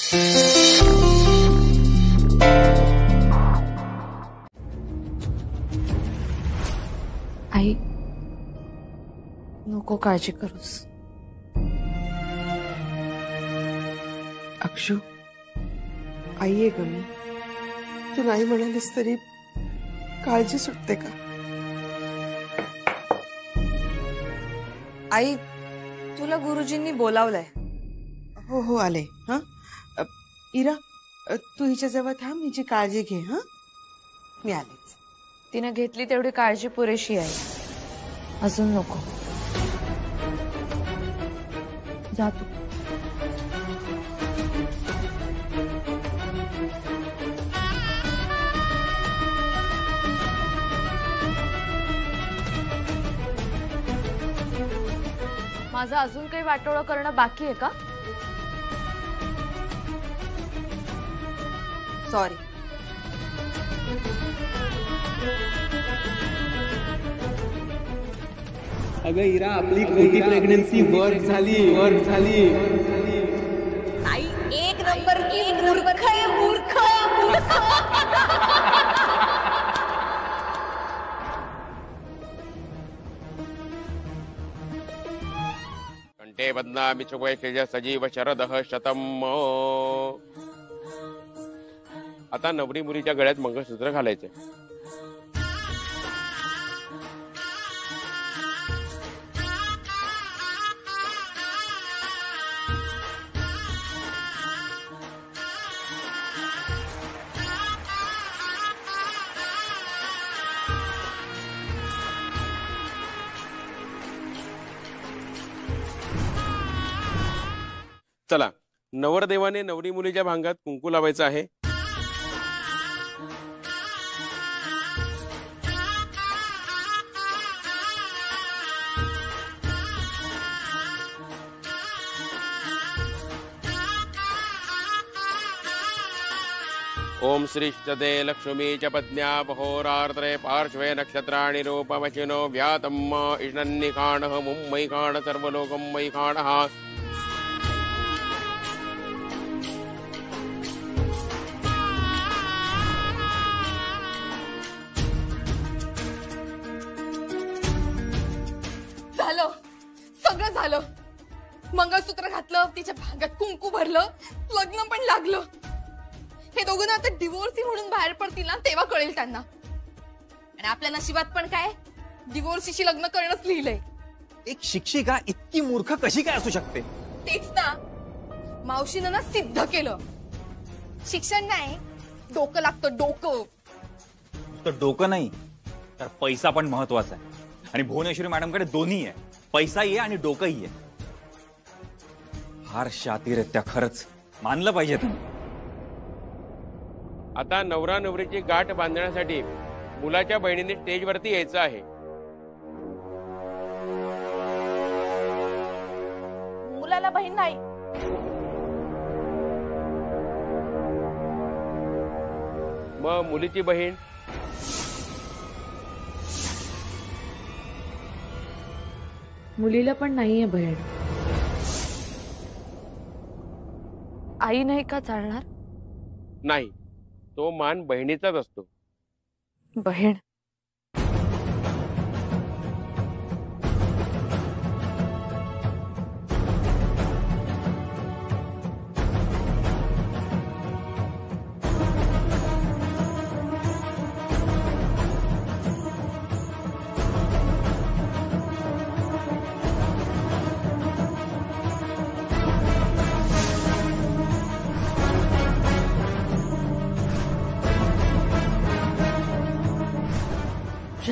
आई नको काळजी करूस. अक्षु, आई आहे ग मी. तू नाही म्हणालीस तरी काळजी सुटते का? आई तुला गुरुजींनी बोलावलंय. हो हो आले. हा इरा, तू हिच्या जवळ थांब, हिची काळजी घे. हा मी आलेच. तिने घेतली तेवढी काळजी पुरेशी आहे, अजून नको. जा तू. माझं अजून काही वाटोळं करणं बाकी आहे का? सॉरी. अगं इरा, आपली खोटी प्रेग्नन्सी वर्क झाली. आई एक नंबर की मूर्ख आहे, मूर्ख. कंठे बदनामि शुभैषज सजीव शरदः शतम्. आता नवरी मुलीच्या गळ्यात मंगळसूत्र घालायचे. चला, नवरदेवाने नवरी मुलीच्या भांगात कुंकू लावायचं आहे. ओम श्रीष्टदे लक्ष्मी च पत्न्या होरार्त्रे पार्श्वे नक्षत्राणि रूपवचिनो व्यातम् इष्णन्निखाणः मुम्मैखाण सर्वलोकं मैखाणः. झालं, सगळं झालं. मंगळसूत्र घातलं, तिच्या भागात कुंकू भरलं, लग्न पण लागलं. हे दोघं ना आता डिवोर्सी म्हणून बाहेर पडतील ना, तेव्हा कळेल त्यांना. आणि आपल्या नशिबात पण काय, डिवोर्सीशी लग्न करणंच लिहिलंय. एक शिक्षिका इतकी मूर्ख कशी काय असू शकते? तेच ना, मावशीनं ना सिद्ध केलं. शिक्षण नाही, डोकं लागतं, डोकं. तर डोकं नाही तर पैसा पण महत्वाचा आहे. आणि भुवनेश्वरी मॅडमकडे दोन्ही आहे, पैसाही आहे आणि डोकंही आहे. फार शातीर आहेत त्या, खरंच मानलं पाहिजे तुम्ही. आता नवरा नवरीची गाठ बांधण्यासाठी मुलाच्या बहिणीने स्टेजवरती यायचं आहे. मुलाला बहीण नाही. मग मुलीची बहीण? मुलीला पण नाहीये बहीण. आई नाही का चालणार? नाही, तो मान बहिणीचाच असतो. बहीण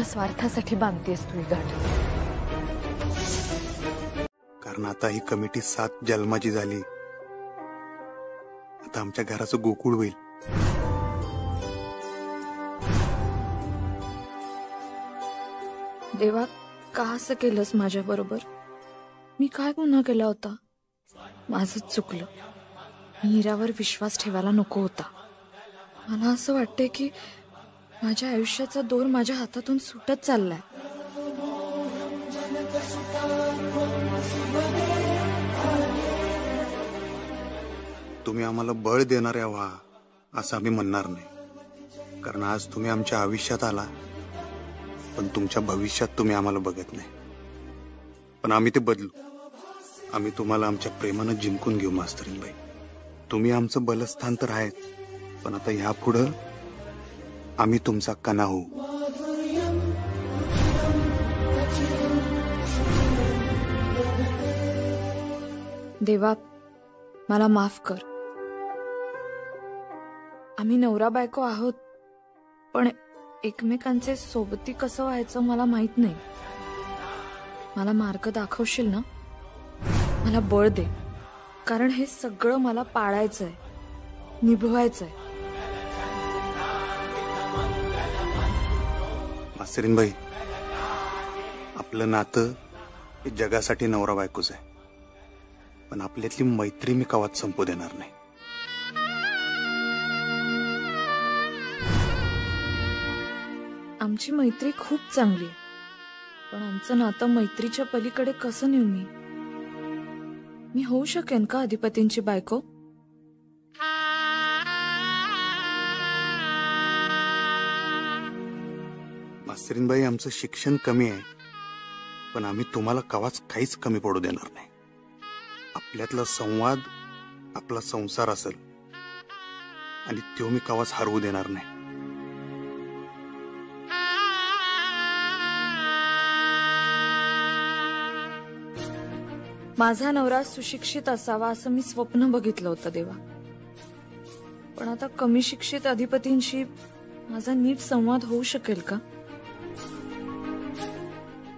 स्वार्थासाठी बांधतेस तू ही गाठ. कारण आता ही कमिटी 7 जन्माची झाली. आता आमच्या घराचं गोकुळ होईल. देवा, का असं केलंस माझ्या बरोबर? मी काय गुन्हा केला होता? माझंच चुकलं. मी हिरावर विश्वास ठेवायला नको होता. मला असं वाटतंय की माझ्या आयुष्याचा दोर माझ्या हातातून सुटत चाललाय. तुम्ही आम्हाला बळ देणाऱ्या व्हा असं आम्ही म्हणणार नाही, कारण आज तुम्ही आमच्या आयुष्यात आला, पण तुमच्या भविष्यात तुम्ही आम्हाला बघत नाही. पण आम्ही ते बदलू. आम्ही तुम्हाला आमच्या प्रेमानं जिंकून घेऊ मास्तरीनबाई. तुम्ही आमचं बलस्थान तर आहेत, पण आता ह्यापुढं आम्ही तुमचा कणा होऊ. देवा, मला माफ कर. आम्ही नवरा बायको आहोत, पण एकमेकांचे सोबती कसं व्हायचं मला माहित नाही. मला मार्ग दाखवशील ना? मला बळ दे, कारण हे सगळं मला पाळायचंय, निभवायचंय. मास्तरीनबाई, आपलं नातं हे जगासाठी नवरा बायकोच आहे, पण आपल्यातली मैत्री मी कवाच संपू देणार नाही. आमची मैत्री खूप चांगली आहे, पण आमचं नातं मैत्रीच्या पलीकडे कसं नेऊ मी होऊ शकेन का अधिपतींची बायको? मास्तरीनबाई, आमचं शिक्षण कमी आहे, पण आम्ही तुम्हाला कवाच काहीच कमी पडू देणार नाही. आपल्यातला संवाद आपला संसार असेल, आणि तो मी कवाच हरवू देणार नाही. माझा नवरा सुशिक्षित असावा असं मी स्वप्न बघितलं होतं देवा, पण आता कमी शिक्षित अधिपतींशी माझा नीट संवाद होऊ शकेल का?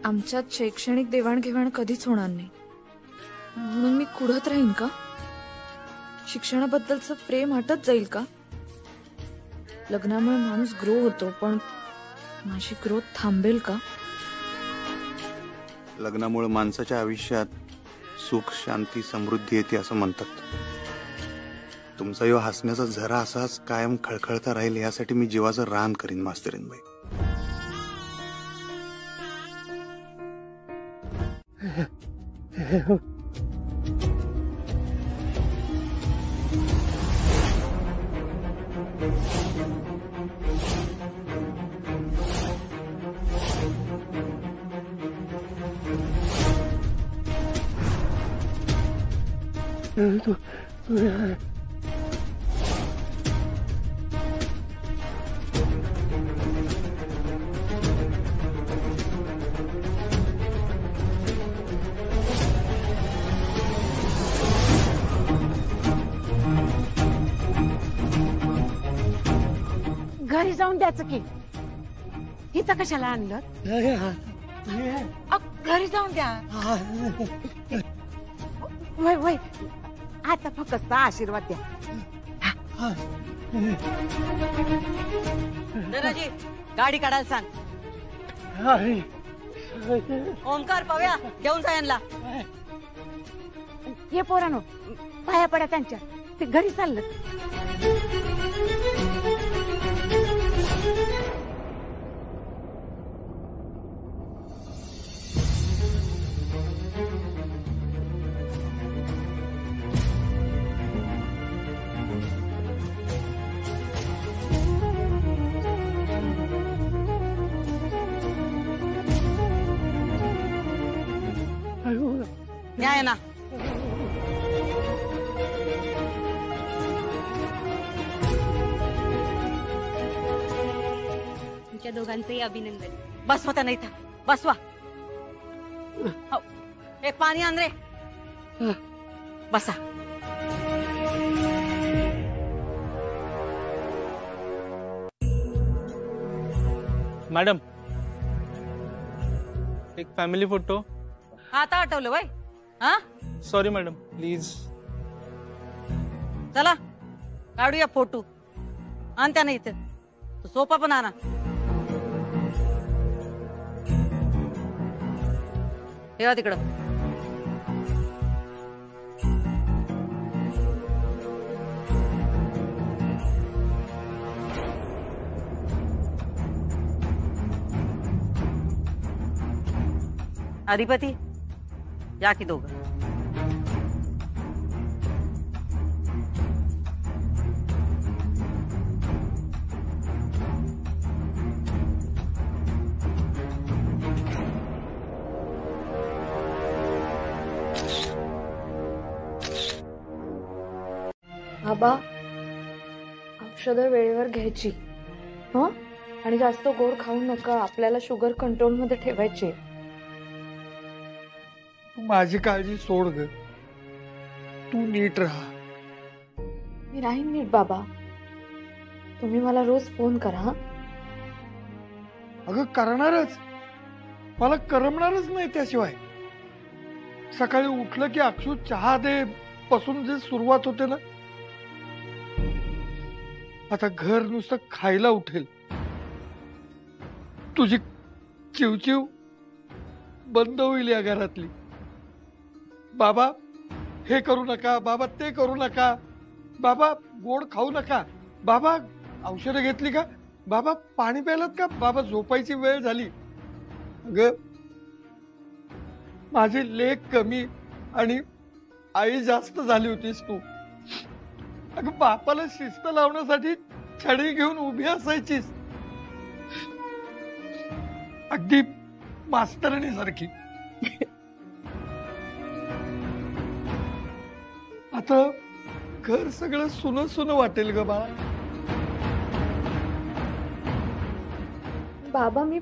आमच्यात शैक्षणिक देवाणघेवाण कधीच होणार नाही, म्हणून मी कुढत राहीन का? शिक्षणाबद्दलचं प्रेम हटत जाईल का? लग्नामुळे माणूस ग्रो होतो, पण माझी ग्रोथ थांबेल का? लग्नामुळे माणसाच्या आयुष्यात सुख, शांती, समृद्धी येते असं म्हणतात. तुमचा यो हसण्याचा झरा असाच कायम खळखळता राहील यासाठी मी जीवाचं रान करीन मास्तरीनबाई. घरी जाऊन द्यायचं की इथं कशाला आणलं? घरी जाऊन द्या. वय वय, आता फक्त आशीर्वाद द्या. धनाजी, गाडी काढायला सांग. ओंकार, पव्या, घेऊन जा यांना. ये पोरानो, पाया पडा त्यांच्या, ते घरी चाललं. न्याय ना. तुमच्या दोघांचंही अभिनंदन. बसवा त्या नाही था, बसवा. एक पाणी आण रे. बसा. मॅडम, एक फॅमिली फोटो. आता आठवलं वय? हा, सॉरी मॅडम, प्लीज. चला काढूया फोटो. आण त्या नाही इथे, तो सोफा पण आणा. ठेवा तिकडं. अधिपती, या की दोघं. आबा औषधं वेळेवर घ्यायची हं आणि जास्त गोड खाऊ नका. आपल्याला शुगर कंट्रोल मध्ये ठेवायची. तू माझी काळजी सोड ग. तू नीट राहा. मी राहीन नीट बाबा. तुम्ही मला रोज फोन करा हं. अगं करणारच. मला करमणारच नाही त्याशिवाय. सकाळी उठलं की अक्षू चहा दे पासून जे सुरुवात होते ना, आता घर नुसतं खायला उठेल. तुझी चिवचिव बंद होईल या घरातली. बाबा हे करू नका, बाबा ते करू नका, बाबा गोड खाऊ नका, बाबा औषधं घेतली का, बाबा पाणी प्यायलात का, बाबा झोपायची वेळ झाली. अगं माझी लेक कमी आणि आई जास्त झाली होतीस तू. अगं बापाला शिस्त लावण्यासाठी छडी घेऊन उभी असायचीस, अगदी मास्तरणी सारखी. आता घर सगळं सुन सुन वाटेल ग बाळा. बाबा मी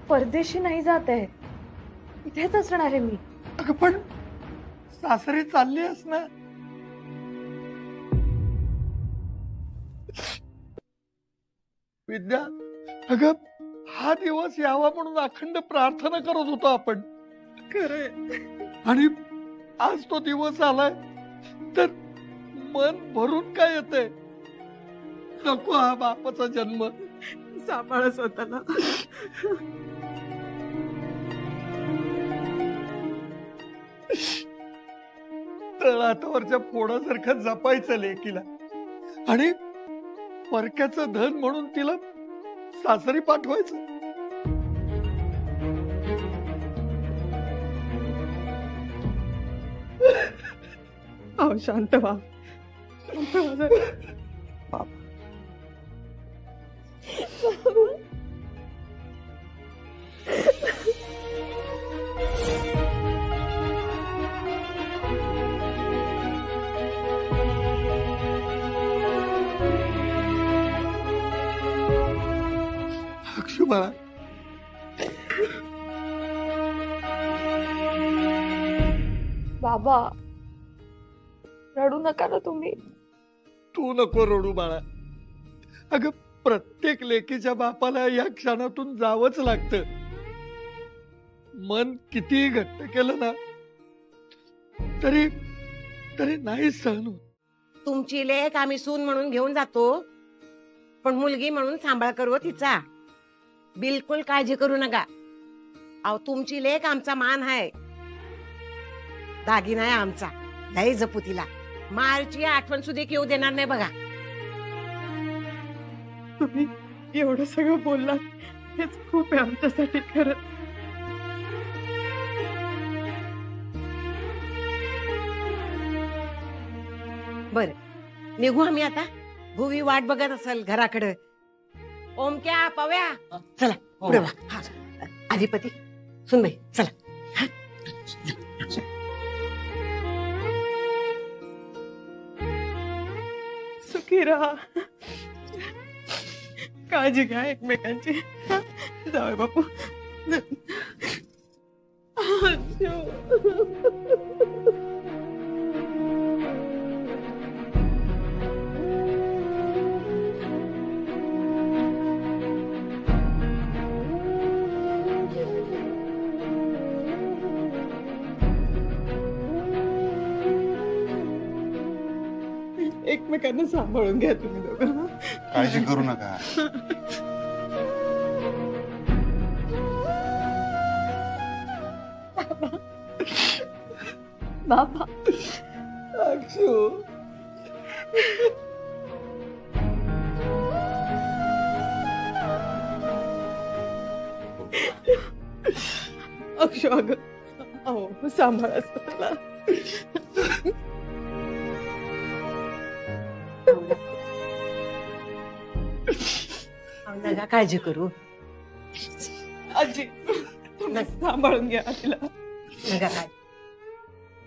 परदेशी नाही जात आहे, इथेच असणार आहे मी. अगं पण सासरी चालली आहेस ना. विद्या अगं हा दिवस यावा म्हणून अखंड प्रार्थना करत होतो आपण. खरंय. आणि आज तो दिवस आलाय तर मन भरून काय येतंय. नको हा बापाचा जन्म. सांभाळ स्वतःला. तळहातावरच्या फोडासारखं जपायचं लेकीला आणि परक्याचं धन म्हणून तिला सासरी पाठवायचं. अहो शांत व्हा. अक्षू बाळा, बाबा रडू नका ना तुम्ही. तू नको रडू बाळा. अगं प्रत्येक लेकीच्या बापाला या क्षणातून जावंच लागतं. मन कितीही घट्ट केलं ना तरी तरी नाही सहन होत. तुमची लेक आम्ही सून म्हणून घेऊन जातो, पण मुलगी म्हणून सांभाळ करू तिचा. बिलकुल काळजी करू नका. अहो तुमची लेक आमचा मान आहे, दागिना आहे आमचा. लय जपू तिला. मारची आठवण सुद्धा येऊ देणार नाही बघा. तुम्ही एवढं सगळं बोललात हेच खूप आहे आमच्यासाठी. खरंच बर निघू आम्ही आता. भुवी वाट बघत असेल घराकडे. ओमक्या पव्या चला पुढे वा. हा अधिपती सुनबाई चला. सुखी राहा. काळजी घ्या एकमेकांची. जाऊया बापू. एकमेकांना सांभाळून घ्या तुम्ही दोघं. काळजी करू नका. बाबा अक्षू अक्षू अगं अहो सांभाळा स्वतःला. नका काळजी करू. आजी तुम्ही सांभाळून घ्या तिला. नका काय.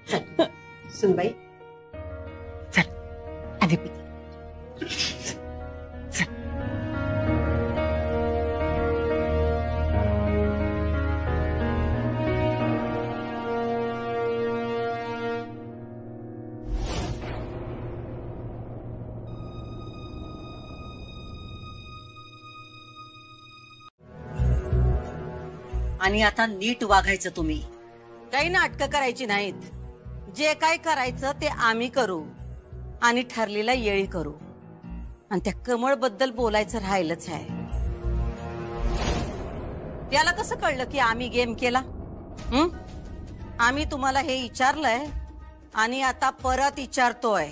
चल सुनबाई चल अधिपती आणि आता नीट वागायचं तुम्ही. काही नाटकं करायची नाहीत. जे काय करायचं ते आम्ही करू आणि ठरलेला येळी करू. आणि त्या कमळ बद्दल बोलायचं राहिलंच आहे. त्याला कसं कळलं की आम्ही गेम केला? आम्ही तुम्हाला हे विचारलंय आणि आता परत विचारतोय.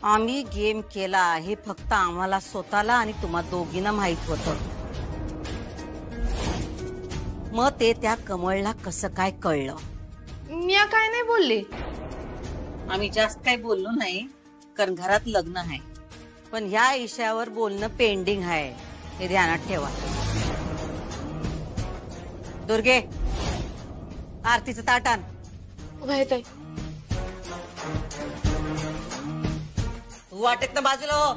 आम्ही गेम केला हे फक्त आम्हाला स्वतःला आणि तुम्हा दोघींना माहित होतं. मग ते त्या कमळला कसं काय कळलं? मी काय नाही बोलले. आम्ही जास्त काही बोललो नाही कारण घरात लग्न आहे. पण ह्या विषयावर बोलणं पेंडिंग आहे हे ध्यानात ठेवा. दुर्गे आरतीचं ताट आण. ताई तू वाटेत ना बाजूला हो.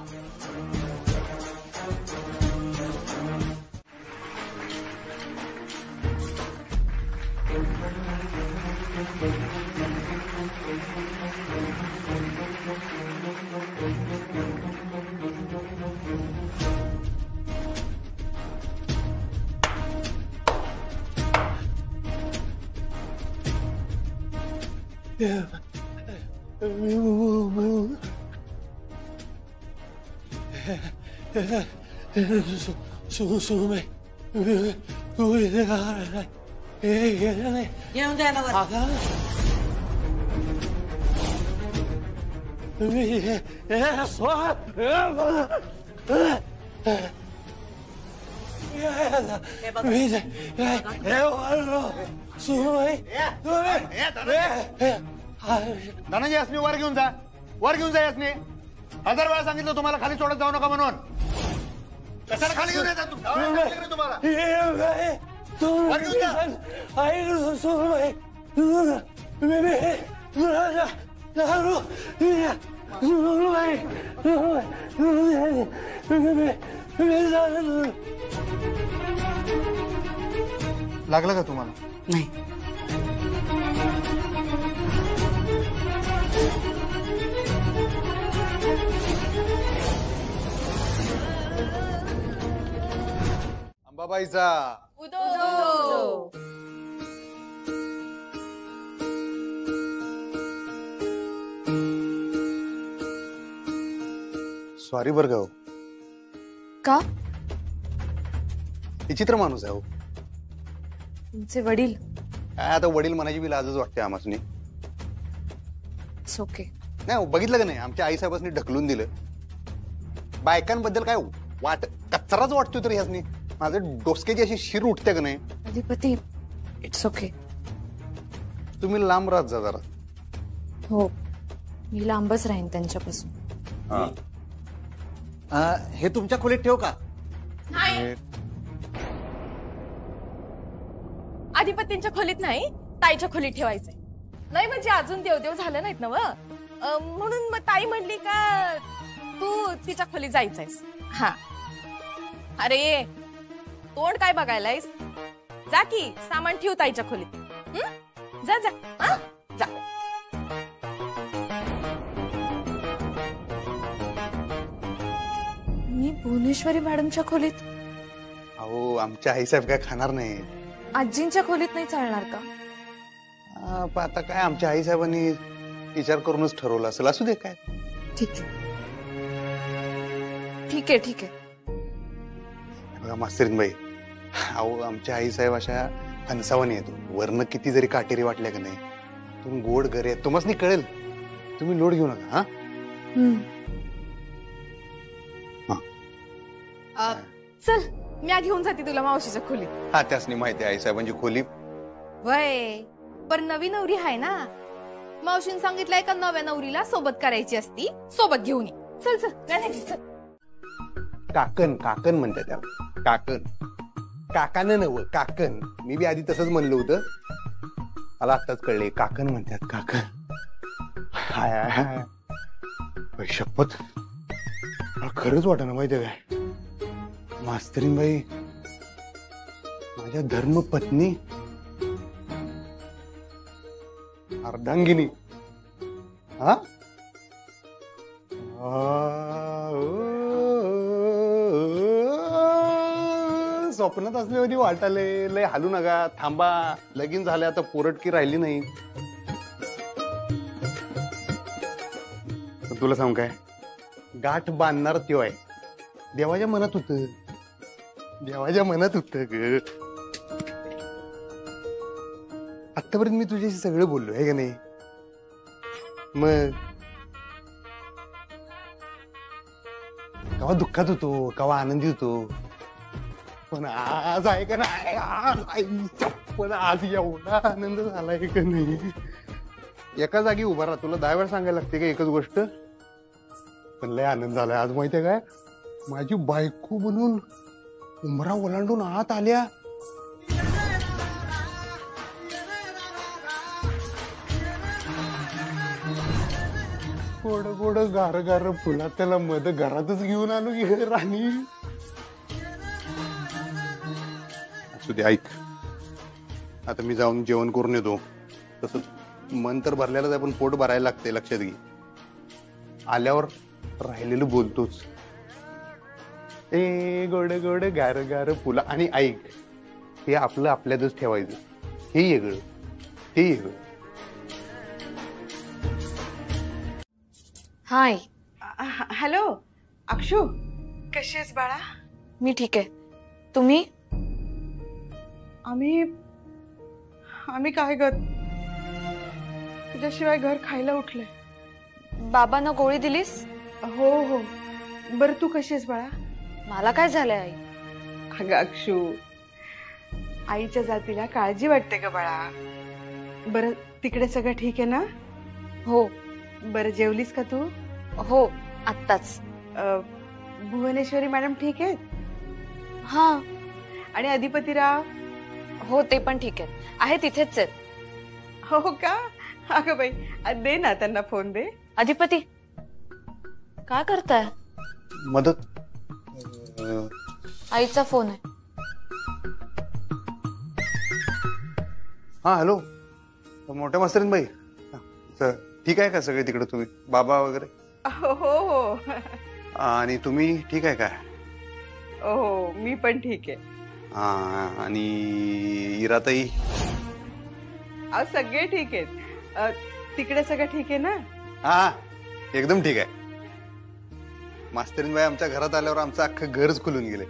येऊन द्या ना वर. धनंजय यासनी वर घेऊन जा. वर घेऊन जा यासनी. 1000 वेळा सांगितलं तुम्हाला खाली सोडत जाऊ नका म्हणून. कशाला खाली घेऊन येतात तुम्हाला? वर घेऊन जा. लागलं का तुम्हाला? नाही. अंबाबाईचा उदो. सॉरी बरं गाव. का? विचित्र माणूस आहे हो. तुमचे वडील? काय आता वडील मनाची बी लाजच वाटते आम्हासनी. ओके. नाही बघितलं का नाही आमच्या आईसाहेबांनी ढकलून दिलं. बायकांबद्दल काय वाट कचराच वाटतोय तर ह्यासनी. माझं डोसक्याची अशी शिर उठते का नाही? अधिपती इट्स ओके. तुम्ही लांब राहत जा जरा. हो मी लांबच राहीन त्यांच्यापासून. हे तुमच्या खोलीत ठेव का? नाही. अधिपतींच्या खोलीत नाही ताईच्या खोलीत ठेवायचंय. नाही म्हणजे अजून देवदेव झालं नाहीत ना व. म्हणून मग ताई म्हणली का तू तिच्या खोलीत जायचंयस. हा अरे तोंड काय बघायलायस? जा की सामान ठेव ताईच्या खोलीत. जा जा जा. मी भुवनेश्वरी मॅडमच्या खोलीत? अहो आमच्या आईसाहेब काय खाणार नाही. आजींच्या खोलीत नाही चालणार का? आता काय आमच्या आईसाहेबांनी विचार करूनच ठरवलं असेल. असू दे काय. ठीक आहे ठीक आहे ठीक आहे. बघा मास्तरीनबाई अहो आमच्या आईसाहेब अशा फणसावानी येतो. वर्ण किती जरी काटेरी वाटल्या का नाही तुम्ही गोड घरे तुम्हाला कळेल. तुम्ही लोड घेऊ नका. हा चल मी घेऊन जाते तुला मावशीच्या खोलीत. हा त्यासनी माहिती आहे आईसाहेबांची खोली. वय पर नवी नवरी आहे ना. मावशीने सांगितलंय का नव्या नवरीला सोबत करायची असती. सोबत घेऊन ये. चल चल चल. काकण काकण म्हणतात त्याला. काकण काकानं नव काकण. मी बी आधी तसंच म्हणलं होतं. मला आत्ताच कळले काकण म्हणतात. काकण. हाय हाय शपथ मला खरंच वाटेना माहितीये काय, मास्तरीनबाई माझ्या धर्मपत्नी अर्धांगिनी. हा स्वप्नात असल्यावर वाटाले. लय हालू नका, थांबा. लगीन झाले आता, पोरटकी राहिली नाही. तुला सांग काय, गाठ बांधणार त्यो आहे. देवाच्या मनात होत, देवाच्या मनात होत ग. आतापर्यंत मी तुझ्याशी सगळं बोललो आहे का नाही. मग कवा दुःखात होतो, कवा आनंदी होतो, पण आज आहे का नाही, पण आज एवढा आनंद झालाय का नाही. एका जागी उभा राहा, तुला 10 वेळा सांगायला लागते का एकच गोष्ट, पण लय आनंद झालाय आज. माहितीये काय, माझी बायको बनून उमरा ओलांडून आत आल्या. गोड गोड गार गार फुला त्याला मध घरातच घेऊन आलो की राणी. असू दे, ऐक आता मी जाऊन जेवण करून येतो. तसंच मन तर भरलेलंच आहे, पण पोट भरायला लागते, लक्षात घे. आल्यावर राहिलेलं बोलतोच. ए गोड गोड गार गार फुला. आणि ऐक, हे आपलं आपल्यातच ठेवायचं. हे वेगळं, ते वेगळं. हाय. हॅलो अक्षू, कशी आहेस बाळा? मी ठीक आहे, तुम्ही? आम्ही काय ग, तुझ्याशिवाय घर खायला उठलंय. बाबांना गोळी दिलीस? हो हो. बरं तू कशी आहेस बाळा? मला काय झालंय आई? अगं अक्षू, आईच्या जातीला काळजी वाटते ग बाळा. बरं तिकडे सगळं ठीक आहे ना? हो. बरं जेवलीस का तू? हो, आत्ताच. भुवनेश्वरी मॅडम ठीक आहेत? हा. आणि अधिपतीराव? हो, ते पण ठीक आहे तिथेच आहेत. हो का? अगं बाई, दे ना त्यांना फोन दे. अधिपती काय करताय? मदत. आईचा फोन आहे. हा हॅलो, मोठ्या मास्तरीन बाई, ठीक आहे का सगळे तिकडे, तुम्ही बाबा वगैरे? हो हो. आणि तुम्ही ठीक आहे का? हो मी पण ठीक आहे. हा. आणि इराताई? सगळे ठीक आहेत. तिकडे सगळं ठीक आहे ना? हा एकदम ठीक आहे. मास्तरीन बाई आमच्या घरात आल्यावर आमचं अख्खं घरच खुलून गेले.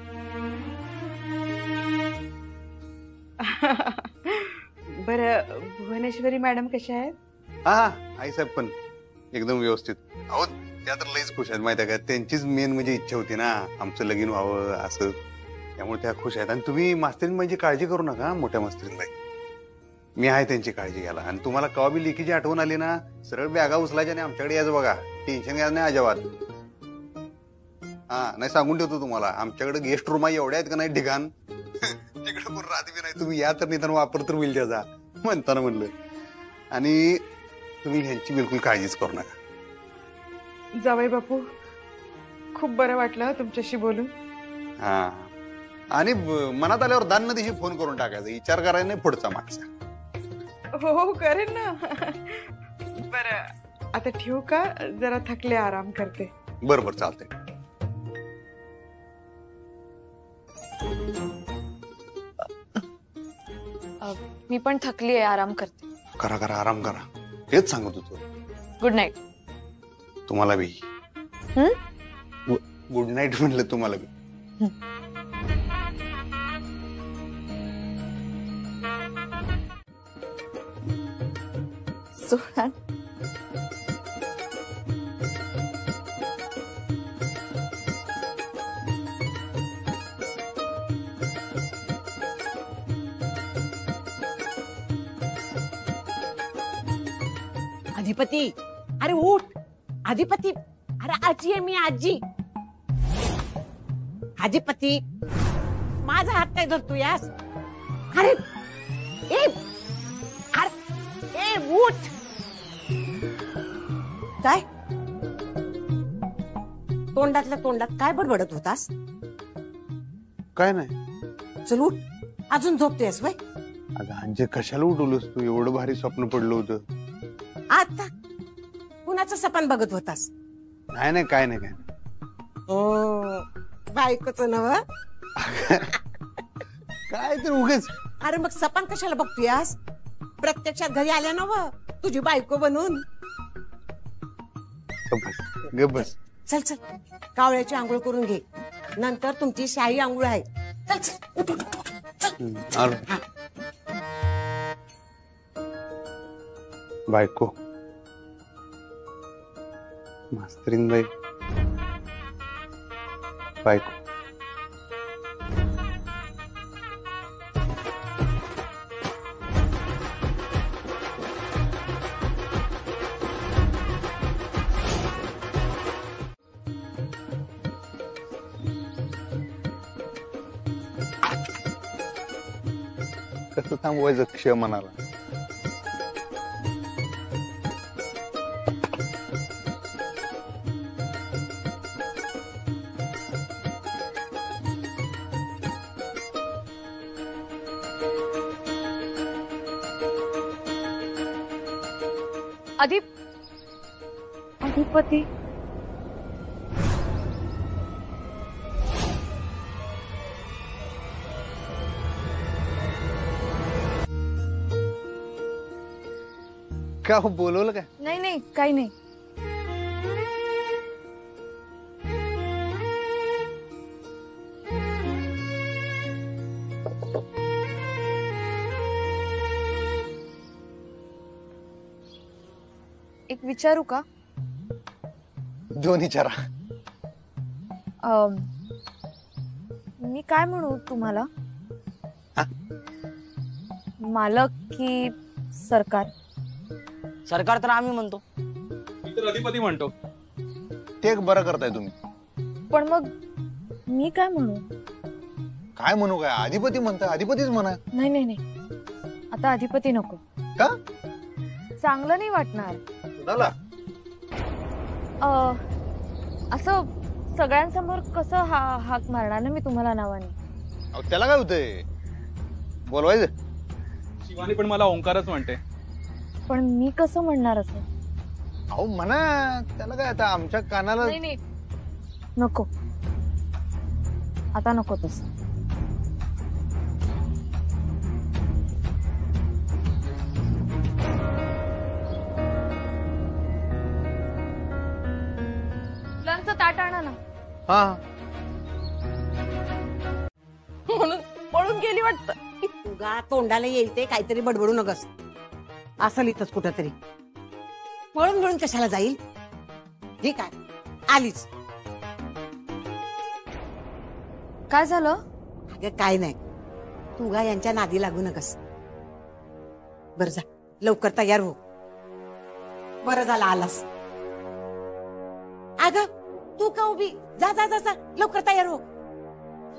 बरं भुवनेश्वरी मॅडम कशा आहेत? हा आई साहेब पण एकदम व्यवस्थित. अहो त्या तर लईच खुश आहेत माहिती आहे का. त्यांचीच मेन म्हणजे इच्छा होती ना आमचं लगीन व्हावं असं, त्यामुळे त्या खुश आहेत. आणि तुम्ही मास्तरीन बाईची काळजी करू नका. मोठ्या मास्तरीन बाई, मी आहे त्यांची काळजी घ्यायला. आणि तुम्हाला कवा बी लेकीची आठवण आली ना, सरळ बॅगा उचलायच्या आणि आमच्याकडे यायचं बघा. टेन्शन घ्या नाही अजिबात. हा नाही सांगून ठेवतो तुम्हाला, आमच्याकडे गेस्ट रूम आहे एवढ्या आहेत का नाही ढिगाण. तिकडे कोण राहत बी नाही. तुम्ही या तर निदान वापर तर होईल त्याचा म्हणताना म्हणलं. आणि तुम्ही ह्यांची बिलकुल काळजीच करू नका. जावई बापू, खूप बरं वाटलं तुमच्याशी बोलून. हा. आणि मनात आल्यावर दान दिवशी फोन करून टाकायचा, विचार करायचा नाही पुढचा मागचा. हो करेन ना. बरं आता ठेवू का? जरा थकले, आराम करते. बरोबर चालतंय. मी पण थकली आहे, आराम करते. करा करा, आराम करा. हेच सांगत होतो. Good night. तुम्हाला बी गुड नाईट म्हणलं तुम्हाला बी. सोडा. अधिपती, अरे उठ. अधिपती, अरे आजी आहे मी, आजी. अधिपती, माझा हात काय धरतो यास? अरे ए, अरे ए उठ. काय तोंडातल्या तोंडात काय बडबडत होतास? काय नाही. चल उठ, अजून झोपतेस वय? अगं अंजे, कशाला उठवलंस तू? एवढं भारी स्वप्न पडलं होतं. आता कुणाचं सपन बघत होतास? नाही नाही, काय नाही काय नाही. बायकोच नव. काय तर उगेच. अरे मग सपन कशाला बघतोयास? प्रत्यक्षात घरी आल्या नव तुझी बायको बनून. गप बस. चल चल, कावळ्याची आंघोळ करून घे, नंतर तुमची शाही आंघोळ आहे. चल चल उठ, उठ, उठ, चल. आलो. बायको, मास्तरीन बाई, बायको. कसं थांबवायचं क्ष मनाला? अधिपती का हो, बोलवलं काय? नाही नाही, काही नाही. एक विचारू का? दोन विचारा. मी काय म्हणू तुम्हाला? मालक की सरकार? सरकार तर आम्ही म्हणतो. मी तर अधिपती म्हणतो. ते एक बरं करताय तुम्ही. पण मग मी काय म्हणू? काय म्हणू? काय अधिपती म्हणताय? अधिपतीच म्हणा. नाही नाही नाही, आता अधिपती नको. का? चांगलं नाही वाटणार. कुणाला? असं सगळ्यांसमोर कसं हाक मारणार ना मी तुम्हाला नावाने? त्याला काय होतंय? बोलवायचं. शिवानी पण मला ओंकारच म्हणते. पण मी कसं म्हणणार असं? अहो म्हणा, त्याला काय, आता आमच्या कानाला. नाही नाही, नको, आता नको तसं. मुलांचं ताट आणा ना. हा, म्हणून पळून गेली वाटतं. तुगा तोंडाला येईल ते काहीतरी बडबडू नकस. असल इथंच कुठं तरी. पळून मिळून कशाला जाईल? ठीक आहे, आलीच. काय झालं? अगं काय नाही, तुगा यांच्या नादी लागू नकस. बर जा, लवकर तयार हो. बरं झालं आलास. अगं तू का उभी? जा जा जा, लवकर तयार हो,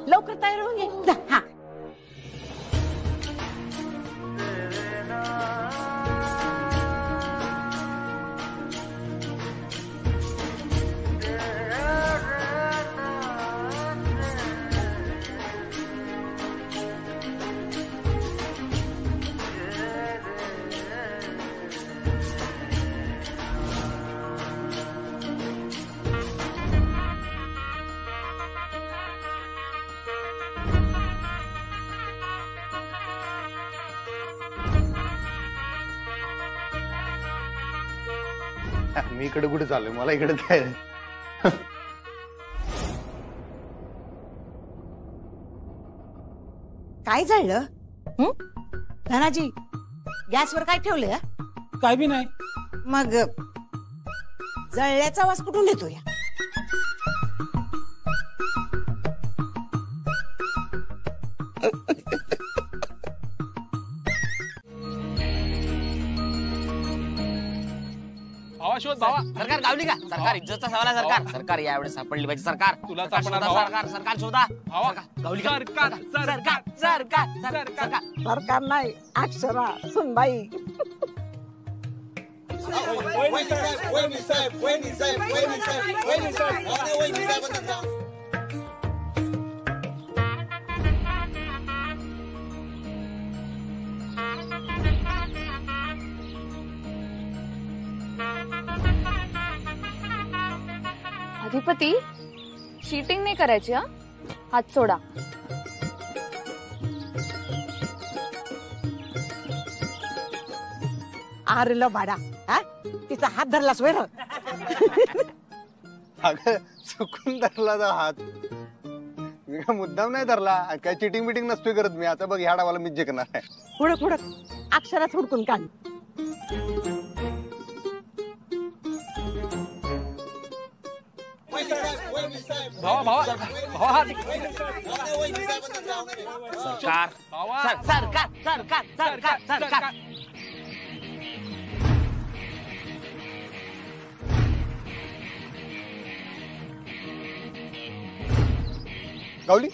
लवकर तयार हो. ये हा. मी इकडे कुठे चाललोय? मला इकडे काय? काय झालं? धनाजी, गॅसवर काय ठेवलंय? काय बी नाही. मग जळल्याचा आवाज कुठून येतो? या सरकार गावली का? सरकार इज्जतचा सवाल आहे. सरकार सरकार यावेळेस सापडली पाहिजे. सरकार तुला सरकार सरकार शोधा. गावली का? सरकार सरकार सरकार सरकार सरकार नाही, अक्षरा सुनबाई. अधिपती चीटिंग नाही करायची हा, हात सोडा. आरला बाडा, हा तिचा हात धरलास वेळ. अगं चुकून धरला जा हात. मी काय मुद्दाम नाही धरला. काय चिटिंग बिटिंग नसतोय करत मी. आता बघ ह्या डावाला मी जिंकणार आहे. पुढे पुढे अक्षरात हुडकून काढ. सरकार सरकार सरकार सरकार सरकार. गावली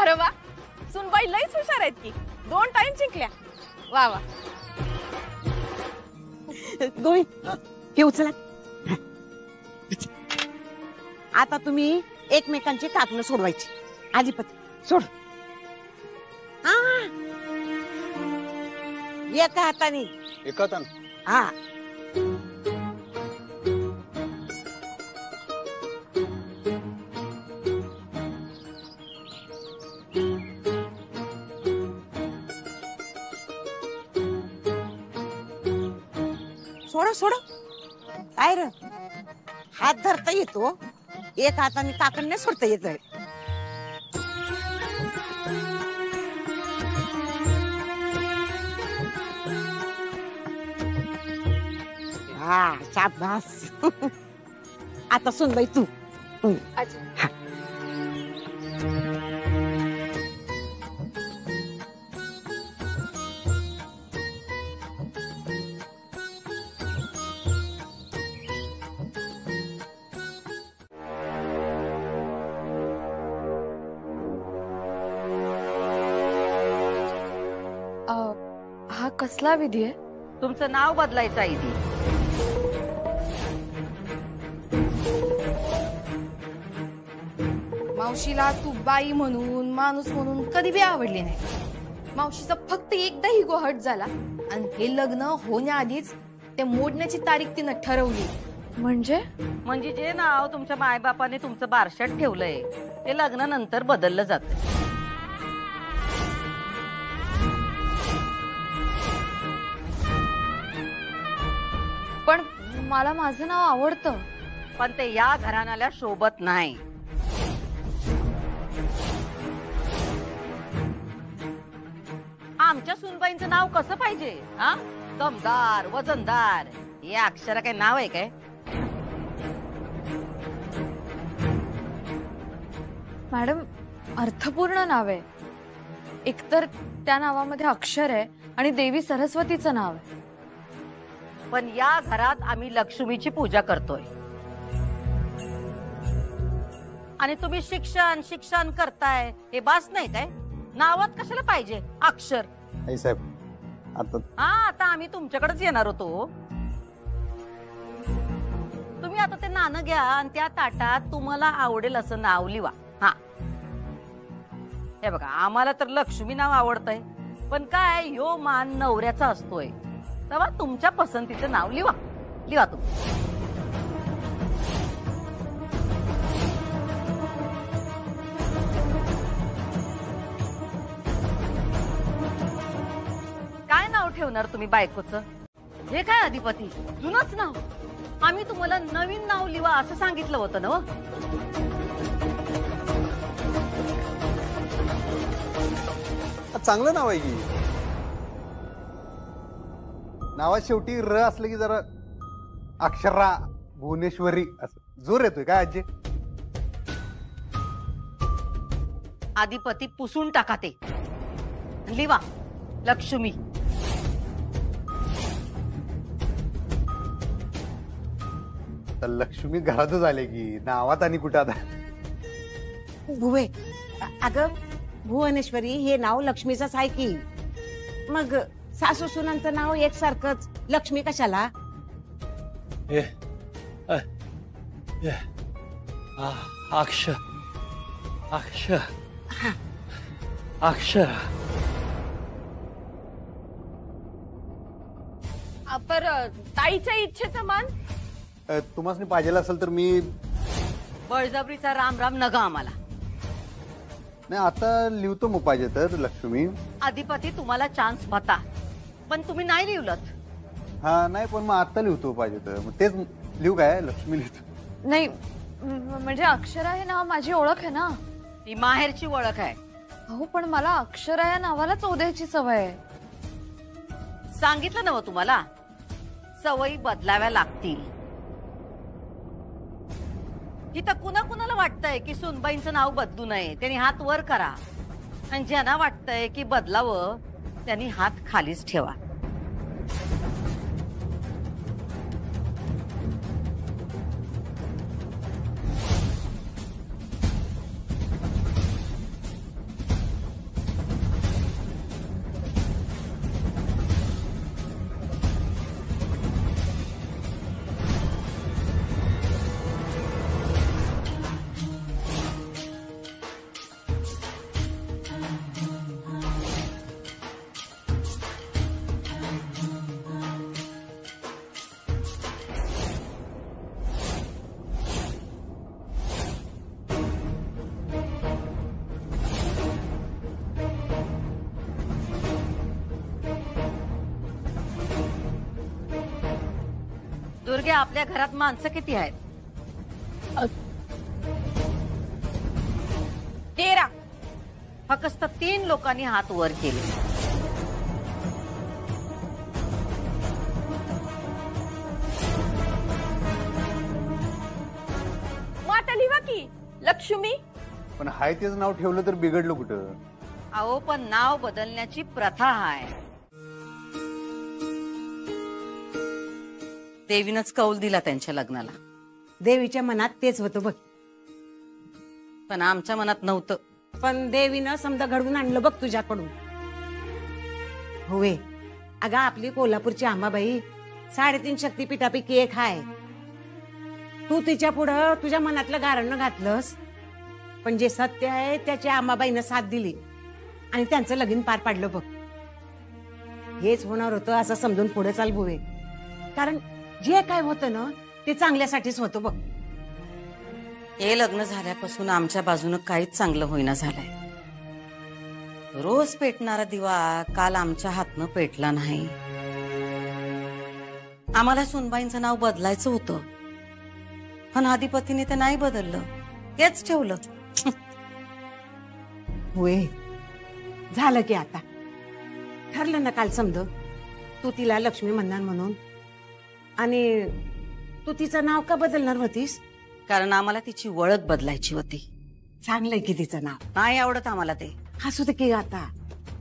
अरे वा, सुनबाई लईच हुशार आहेत की. 2 टाइम जिंकल्या. वा वा. गोविंद हे उचला. आता तुम्ही एकमेकांची काकणं सोडवायची. अधिपती सोड. एका हाताने. एका हाताने. हा सोडा सोडा. काय र हात धरता येतो, एक हाताने काकण नाही सोडता येत. हा शाबास. आता सुन बाई तू. हा कसला विधी आहे? तुमचं नाव बदलायचं आहे ती. मावशीला तू बाई म्हणून माणूस म्हणून कधी बी आवडली नाही. मावशीचा फक्त एकदा ही गोहट झाला आणि हे लग्न होण्याआधीच ते मोडण्याची तारीख तिनं ठरवली. म्हणजे जे नाव तुमच्या मायबापाने तुमचं बारशात ठेवलंय ते लग्नानंतर बदललं जातं. पण मला माझं नाव आवडतं. पण ते या घराण्याला शोभत नाही. आमच्या सुनबाईंचं नाव कसं पाहिजे? हा, दमदार वजनदार. हे अक्षर काय नाव आहे काय? मॅडम अर्थपूर्ण नाव आहे. एकतर त्या नावामध्ये अक्षर आहे आणि देवी सरस्वतीचं नाव आहे. पण या घरात आम्ही लक्ष्मीची पूजा करतोय आणि तुम्ही शिक्षण शिक्षण करताय हे बास नाही काय? नावात कशाला पाहिजे अक्षर? साहेब आता आता आम्ही तुमच्याकडेच येणार होतो. तुम्ही आता ते नाणं घ्या आणि त्या ताटात तुम्हाला आवडेल असं नाव लिवा. हा हे बघा, आम्हाला तर लक्ष्मी नाव आवडतंय, पण काय ह्यो मान नवऱ्याचा असतोय, तेव्हा तुमच्या पसंतीचं नाव लिवा. लिवा तुम्ही. काय नाव ठेवणार तुम्ही बायकोचं? हे काय अधिपती, जुनच नाव. आम्ही तुम्हाला नवीन नाव लिवा असं सांगितलं होतं ना. चांगलं नाव आहे की. नावात शेवटी र असलं की जरा अक्षरा भुवनेश्वरी असं जोर येतोय काय आजी? आदिपती पुसून टाका ते. लिवा लक्ष्मी. तर लक्ष्मी घरातच आले की नावात आणि कुठं आता. भुवे, अगं भुवनेश्वरी हे नाव लक्ष्मीचंच आहे की. मग सासू सुनांचं नाव एकसारखंच, लक्ष्मी कशाला? अक्षर अक्षर अक्षर. पर ताईच्या इच्छेचा मान तुम्हाला पाहिजे असेल तर मी. बळजबरीचा राम राम नगा आम्हाला. नाही आता लिहितो मग पाहिजे तर लक्ष्मी. आदिपती तुम्हाला चान्स होता पण तुम्ही नाही लिहिलत. हा नाही पण मग आता लिहितो पाहिजे तर. मग तेच लिहू काय लक्ष्मी लिहितो. नाही म्हणजे अक्षरा हे नाव माझी ओळख आहे ना. ती माहेरची ओळख आहे. हो पण मला अक्षरा या नावालाच ओद्याची सवय आहे. सांगितलं ना हो तुम्हाला, सवयी बदलाव्या लागतील. इथं कुणा कुणाला वाटतंय की सुनबाईंचं नाव बदलू नये त्यांनी हात वर करा, आणि ज्यांना वाटतंय की बदलावं त्यांनी हात खालीच ठेवा. दुर्गे, आपल्या घरात माणसं किती आहेत? 13. फक्त 3 लोकांनी हात वर केले. माता लिवा की लक्ष्मी. पण हाय तेच नाव ठेवलं तर बिघडलं कुठं? अहो पण नाव बदलण्याची प्रथा आहे. देवीनच कौल दिला त्यांच्या लग्नाला. देवीच्या मनात तेच होतं बघ. पण आमच्या मनात नव्हतं. पण देवीनं समजा घडवून आणलं बघ तुझ्याकडून. होय अगं आपली कोल्हापूरची अंबाबाई 3.5 शक्तीपीठापैकी एक आहे. तू तिच्या पुढं तुझ्या मनातलं गारणं घातलंस, पण जे सत्य आहे त्याची अंबाबाईनं साथ दिली आणि त्यांचं लगीन पार पाडलं बघ. हेच होणार होतं असं समजून पुढे चाल भुवे. कारण जे काय होतं ना ते चांगल्यासाठीच होतं बघ. हे लग्न झाल्यापासून आमच्या बाजूनं काहीच चांगलं होईना झालंय. रोज पेटणारा दिवा काल आमच्या हातनं पेटला नाही. आम्हाला सुनबाईंचं नाव बदलायचं होतं, पण आदिपतीने ते नाही बदललं, तेच ठेवलं. होय झालं की आता ठरलं ना काल समज तू तिला लक्ष्मी म्हणणार म्हणून. आणि तू तिचं नाव का बदलणार होतीस? कारण आम्हाला तिची ओळख बदलायची होती. चांगलंय की तिचं नाव. नाही आवडत आम्हाला ते. हसू दे की आता,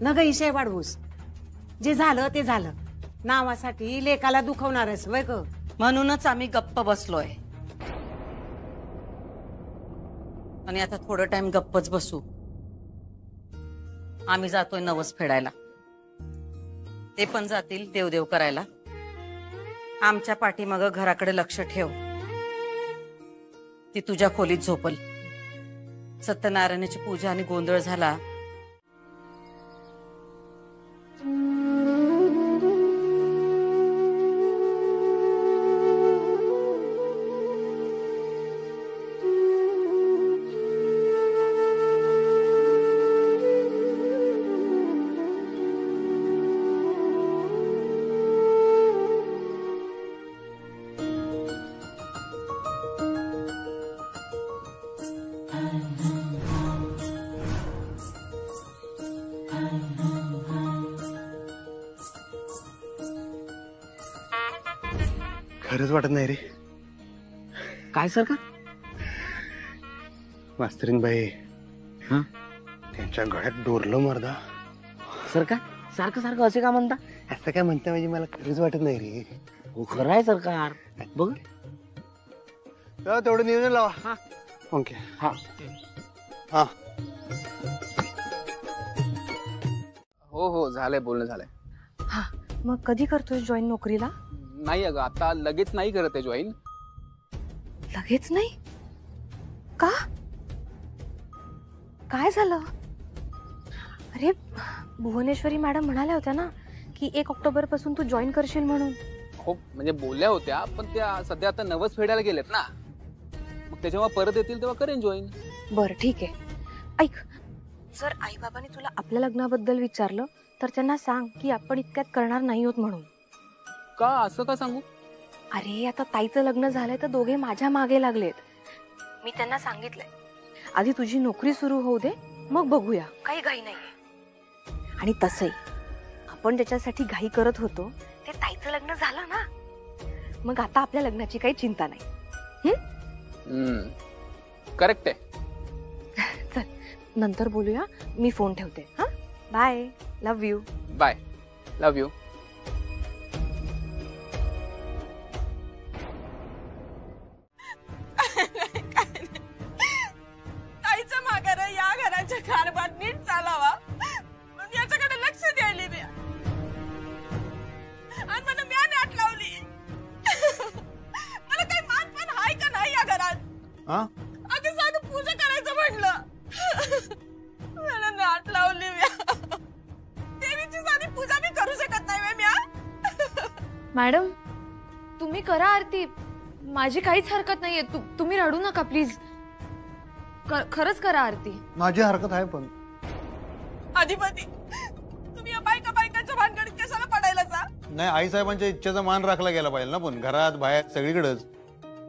न ग इशय वाढवूस. जे झालं ते झालं. नावासाठी लेकाला दुखवणारच वय ग. म्हणूनच आम्ही गप्प बसलोय. आणि आता थोडं टाइम गप्पच बसू. आम्ही जातोय नवस फेडायला. ते पण जातील देवदेव करायला. आमच्या पाठीमागं घराकडे लक्ष ठेव. ती तुझ्या खोलीत झोपल. सत्यनारायणाची पूजा आणि गोंधळ झाला खरंच वाटत नाही रे. काय सर का मास्तरीन बाई त्यांच्या गळ्यात डोरलं मर्दा. सरकार सारखं सारखं असे का म्हणता? असं काय म्हणता म्हणजे मला खरंच वाटत नाही रे. हो खरं आहे सरकार. बघ तेवढं नियोजन लावा. ओके. हा हा हो हो झालंय, बोलणं झालंय. हा मग कधी करतोय जॉईन नोकरीला? नाही अगं आता लगेच नाही करत आहे जॉईन. लगेच नाही का? काय झालं? अरे भुवनेश्वरी मॅडम म्हणाल्या होत्या ना की 1 ऑक्टोबर पासून तू जॉईन करशील म्हणून. हो म्हणजे बोलल्या होत्या, पण त्या सध्या आता नवस फेडायला गेलेत ना, मग त्याच्यामुळे परत येतील तेव्हा करेन जॉईन. बरं ठीक आहे. ऐक, जर आई बाबांनी तुला आपल्या लग्नाबद्दल विचारलं तर त्यांना सांग की आपण इतक्यात करणार नाही आहोत म्हणून. का असं का सांगू? अरे आता ताईचं लग्न झालंय तर दोघे माझ्या मागे लागलेत. मी त्यांना सांगितलंय आधी तुझी नोकरी सुरू होऊ दे, मग बघूया, काही घाई नाहीये. आणि तसंही आपण ज्याच्यासाठी घाई करत होतो ते ताईचं लग्न झालं ना, मग आता आपल्या लग्नाची काही चिंता नाही. करेक्ट आहे. चल नंतर बोलूया, मी फोन ठेवते. हा bye, love you. Bye, love you. ताईचा माघार या घराच्या कारभार नीट चालावा याच्याकडे लक्ष द्यायला मी, आणि मला म्या नाट लावली. मला काही मान पण हाय का नाही या घरात? अगं साधं पूजा करायचं म्हणलं, मला नाट लावली म्या. देवीची साधी पूजा मी करू शकत नाही म्या. मॅडम तुम्ही करा आरती, माझी काहीच हरकत नाहीये. तुम्ही रडू नका प्लीज. खरंच करा आरती. माझी हरकत आहे पण अधिपती तुम्ही या बायकांच्या भानगडीत कशाला पडायला जा? नाही, आईसाहेबांच्या इच्छेचा मान राखला गेला पाहिजे ना. पण घरात बाहेर सगळीकडेच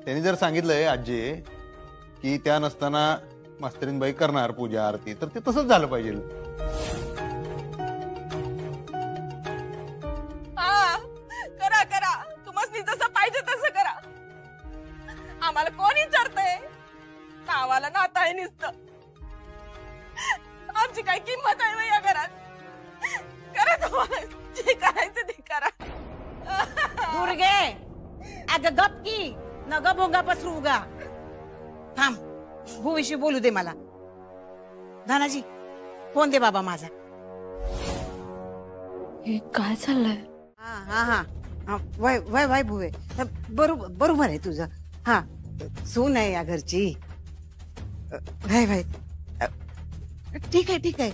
त्यांनी जर सांगितलंय आजी की त्या नसताना मास्तरीनबाई करणार पूजा आरती, तर ते तसंच झालं पाहिजे. हा करा करा, तुम्हाला जसं पाहिजे तसं करा. आम्हाला कोण विचारतंय? नावाला नातं आहे नुसतं. आमची काय किंमत आहे या घरात? करा तुम्हाला जे करायचं ते करा. दुर्गे अगं गप की न ग भोंगा पसरू उगा. थांब, भूविषयी बोलू दे मला. धनाजी फोन दे बाबा माझा. हे काय चाललंय? हा हा हा वय वय वय भुवे, बरोबर आहे तुझं. हा सून आहे या घरची. वय वय ठीक आहे ठीक आहे.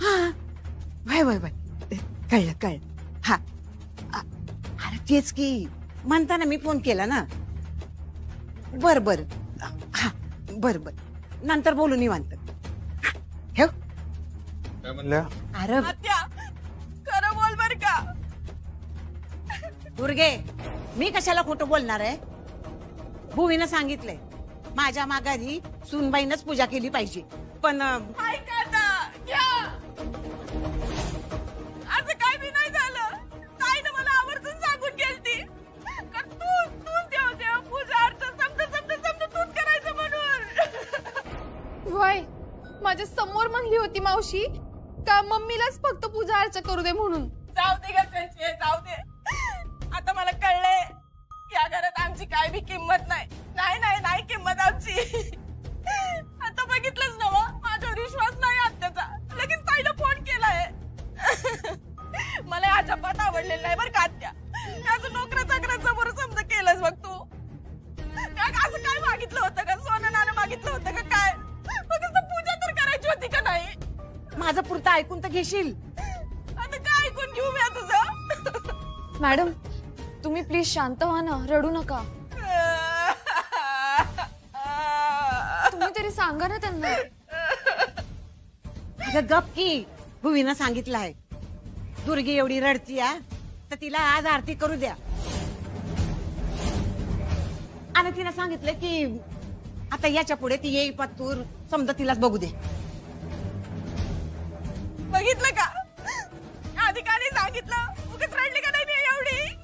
हा वय वय वय कळलं. हा अरे तेच की म्हणताना मी फोन केला ना. बर बर हा बर बर नंतर बोलू निवांत. ठेव. काय म्हणल्या? अरे आत्या खरं बोल बर का. दुर्गे मी कशाला खोटं बोलणार आहे? भुवीनं सांगितलंय माझ्या माघारी सुनबाईनच पूजा केली पाहिजे. पण ऐका ना, घ्या. असं काय बी नाही झालं. ताईनं मला आवर्जून सांगून गेलती का तू देव पूजा अर्चा समजा तूच करायचं म्हणून. वय माझ्या समोर म्हणली होती मावशी का मम्मीलाच फक्त पूजा अर्चा करू दे म्हणून. जाऊ दे घरच्यांचे, जाऊ दे. आता मला कळलंय या घरात आमची काय बी किंमत नाही. नाही किंमत आमची. आता बघितलंच ना माझ्यावर विश्वास नाही आत्याचा. लगेच ताईला फोन केलाय. मला अजिबात आवडलेलं नाही बरं का आत्या. त्याचं नोकऱ्या चाकऱ्या समोर समजा केलंच बघ तू. असं काय मागितलं होतं का? सोनं नाणं मागितलं होतं का काय? फक्त पूजा तर करायची होती का नाही? माझं पुरतं ऐकून तर घेशील. आता काय ऐकून घेऊ मी तुझं? मॅडम तुम्ही प्लीज शांत व्हा ना, रडू नका. तुम्ही तरी सांगा ना त्यांना. गप की भुवीनं सांगितलं आहे. दुर्गी एवढी रडती तर तिला आज आरती करू द्या. आणि तिनं सांगितलं की आता याच्या पुढे ती येई पत्तूर समजा तिलाच बघू दे. बघितलं का? अधिकारी सांगितलं उगाच रडली का नाही मी एवढी?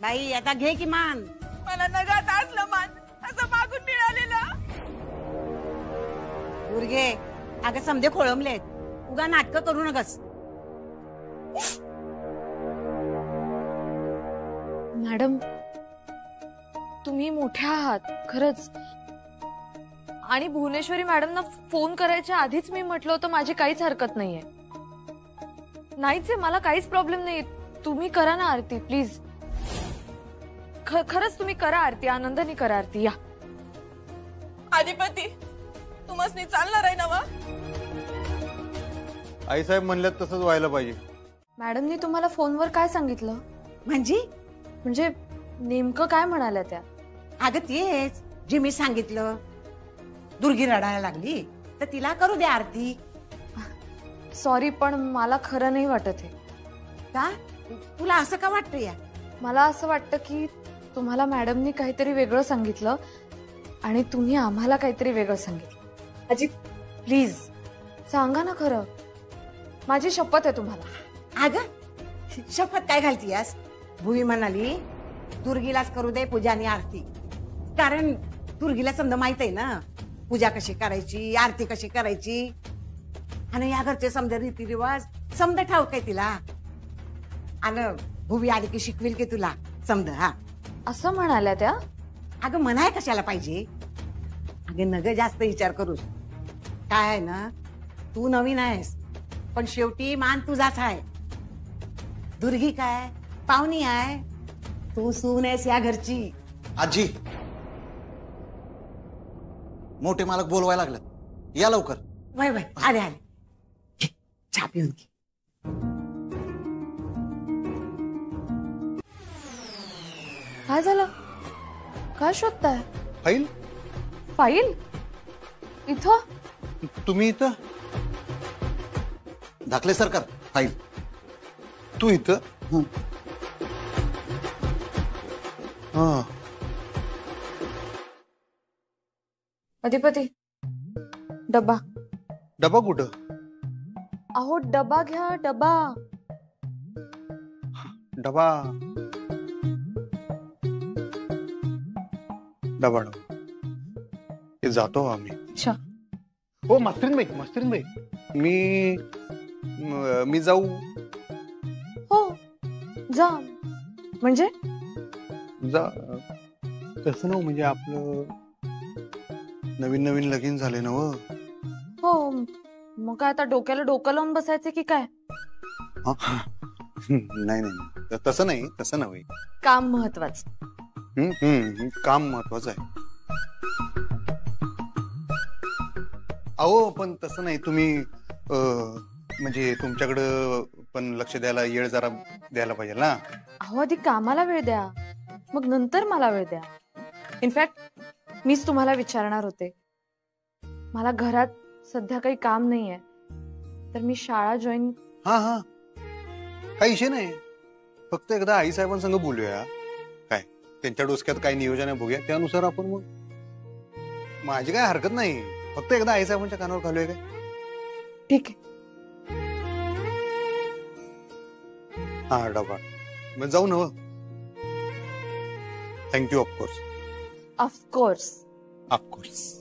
बाई आता घे की मान. मला नगात असलं मान असं मागून मिळालेलं. दुर्गे अगं समजे खोळंबले आहेत, उगा नाटकं करू नकस. मॅडम तुम्ही मोठ्या आहात खरंच. आणि भुवनेश्वरी मॅडमना फोन करायच्या आधीच मी म्हटलं होतं माझी काहीच हरकत नाहीये. नाहीच आहे, मला काहीच प्रॉब्लेम नाही. तुम्ही करा ना आरती प्लीज. खरंच तुम्ही करा आरती, आनंदाने करा आरती. या आदिपती तुम्हाला चालणार आहे ना वा? आईसाहेब म्हणल्यात तसंच व्हायला पाहिजे. मॅडमनी तुम्हाला फोनवर काय सांगितलं? म्हणजे नेमकं काय म्हणाल्या त्या? अगं तेच जे मी सांगितलं. दुर्गी रडायला लागली तर तिला करू दे आरती. सॉरी पण मला खरं नाही वाटत आहे. का? तुला असं का वाटतं? या मला असं वाटतं की तुम्हाला मॅडमनी काहीतरी वेगळं सांगितलं आणि तुम्ही आम्हाला काहीतरी वेगळं सांगितलं. अजी प्लीज सांगा ना खरं. माझी शपथ आहे तुम्हाला. अगं शपथ काय घालतीयास? भुवी म्हणाली दुर्गीलाच करू दे पूजा आणि आरती. कारण दुर्गीला समजा माहित आहे ना पूजा कशी करायची, आरती कशी करायची. आणि या घरचे समजा रीतिरिवाज समजा ठाऊक आहे तिला. आणि भुवी आली की शिकविल की तुला समजा. हा असं म्हणाल्या त्या? अगं म्हणाय कशाला पाहिजे? अगं नग जास्त विचार करूस. काय आहे ना तू नवीन आहेस पण शेवटी मान तुझाच आहे. दुर्गी काय पाहुणी आहे, तू सून आहेस या घरची. आजी मोठे मालक बोलवायला लागले, या लवकर. वय वय आले आले. चहा पिऊन घे. काय झालं? काय शोधताय? फाईल. फाईल इथं? तुम्ही इथं? दाखले सरकार फाईल. तू इथं? हा. अधिपती डबा. डबा कुठं? अहो डबा घ्या डबा. डबा डबा डबा. हे जातो आम्ही. अच्छा. हो मास्तरीन बाई मी जाऊ? हो जा. म्हणजे जा तसं ना, म्हणजे आपलं नवीन लगीन झाले ना. हो मग काय आता डोक्याला डोकं लावून बसायचं की काय? नाही तसं नाही. काम महत्वाचं. काम महत्वाचं आहे. अहो पण तसं नाही. तुम्ही म्हणजे तुमच्याकडं पण लक्ष द्यायला येळ जरा द्यायला पाहिजे ना. अहो आधी कामाला वेळ द्या, मग नंतर मला वेळ द्या. इनफॅक्ट मीच तुम्हाला विचारणार होते. मला घरात सध्या काही काम नाहीये तर मी शाळा जॉईन. हा काही विषय नाही. फक्त एकदा आई साहेबांसंग बोलूया. काय त्यांच्या डोसक्यात काय नियोजन आहे बघूया, त्यानुसार आपण मग. माझी काय हरकत नाही. फक्त एकदा आई साहेबांच्या कानावर घालूया. काय ठीक आहे. हा डबा मग जाऊ ना. थँक्यू. Of course of course of course.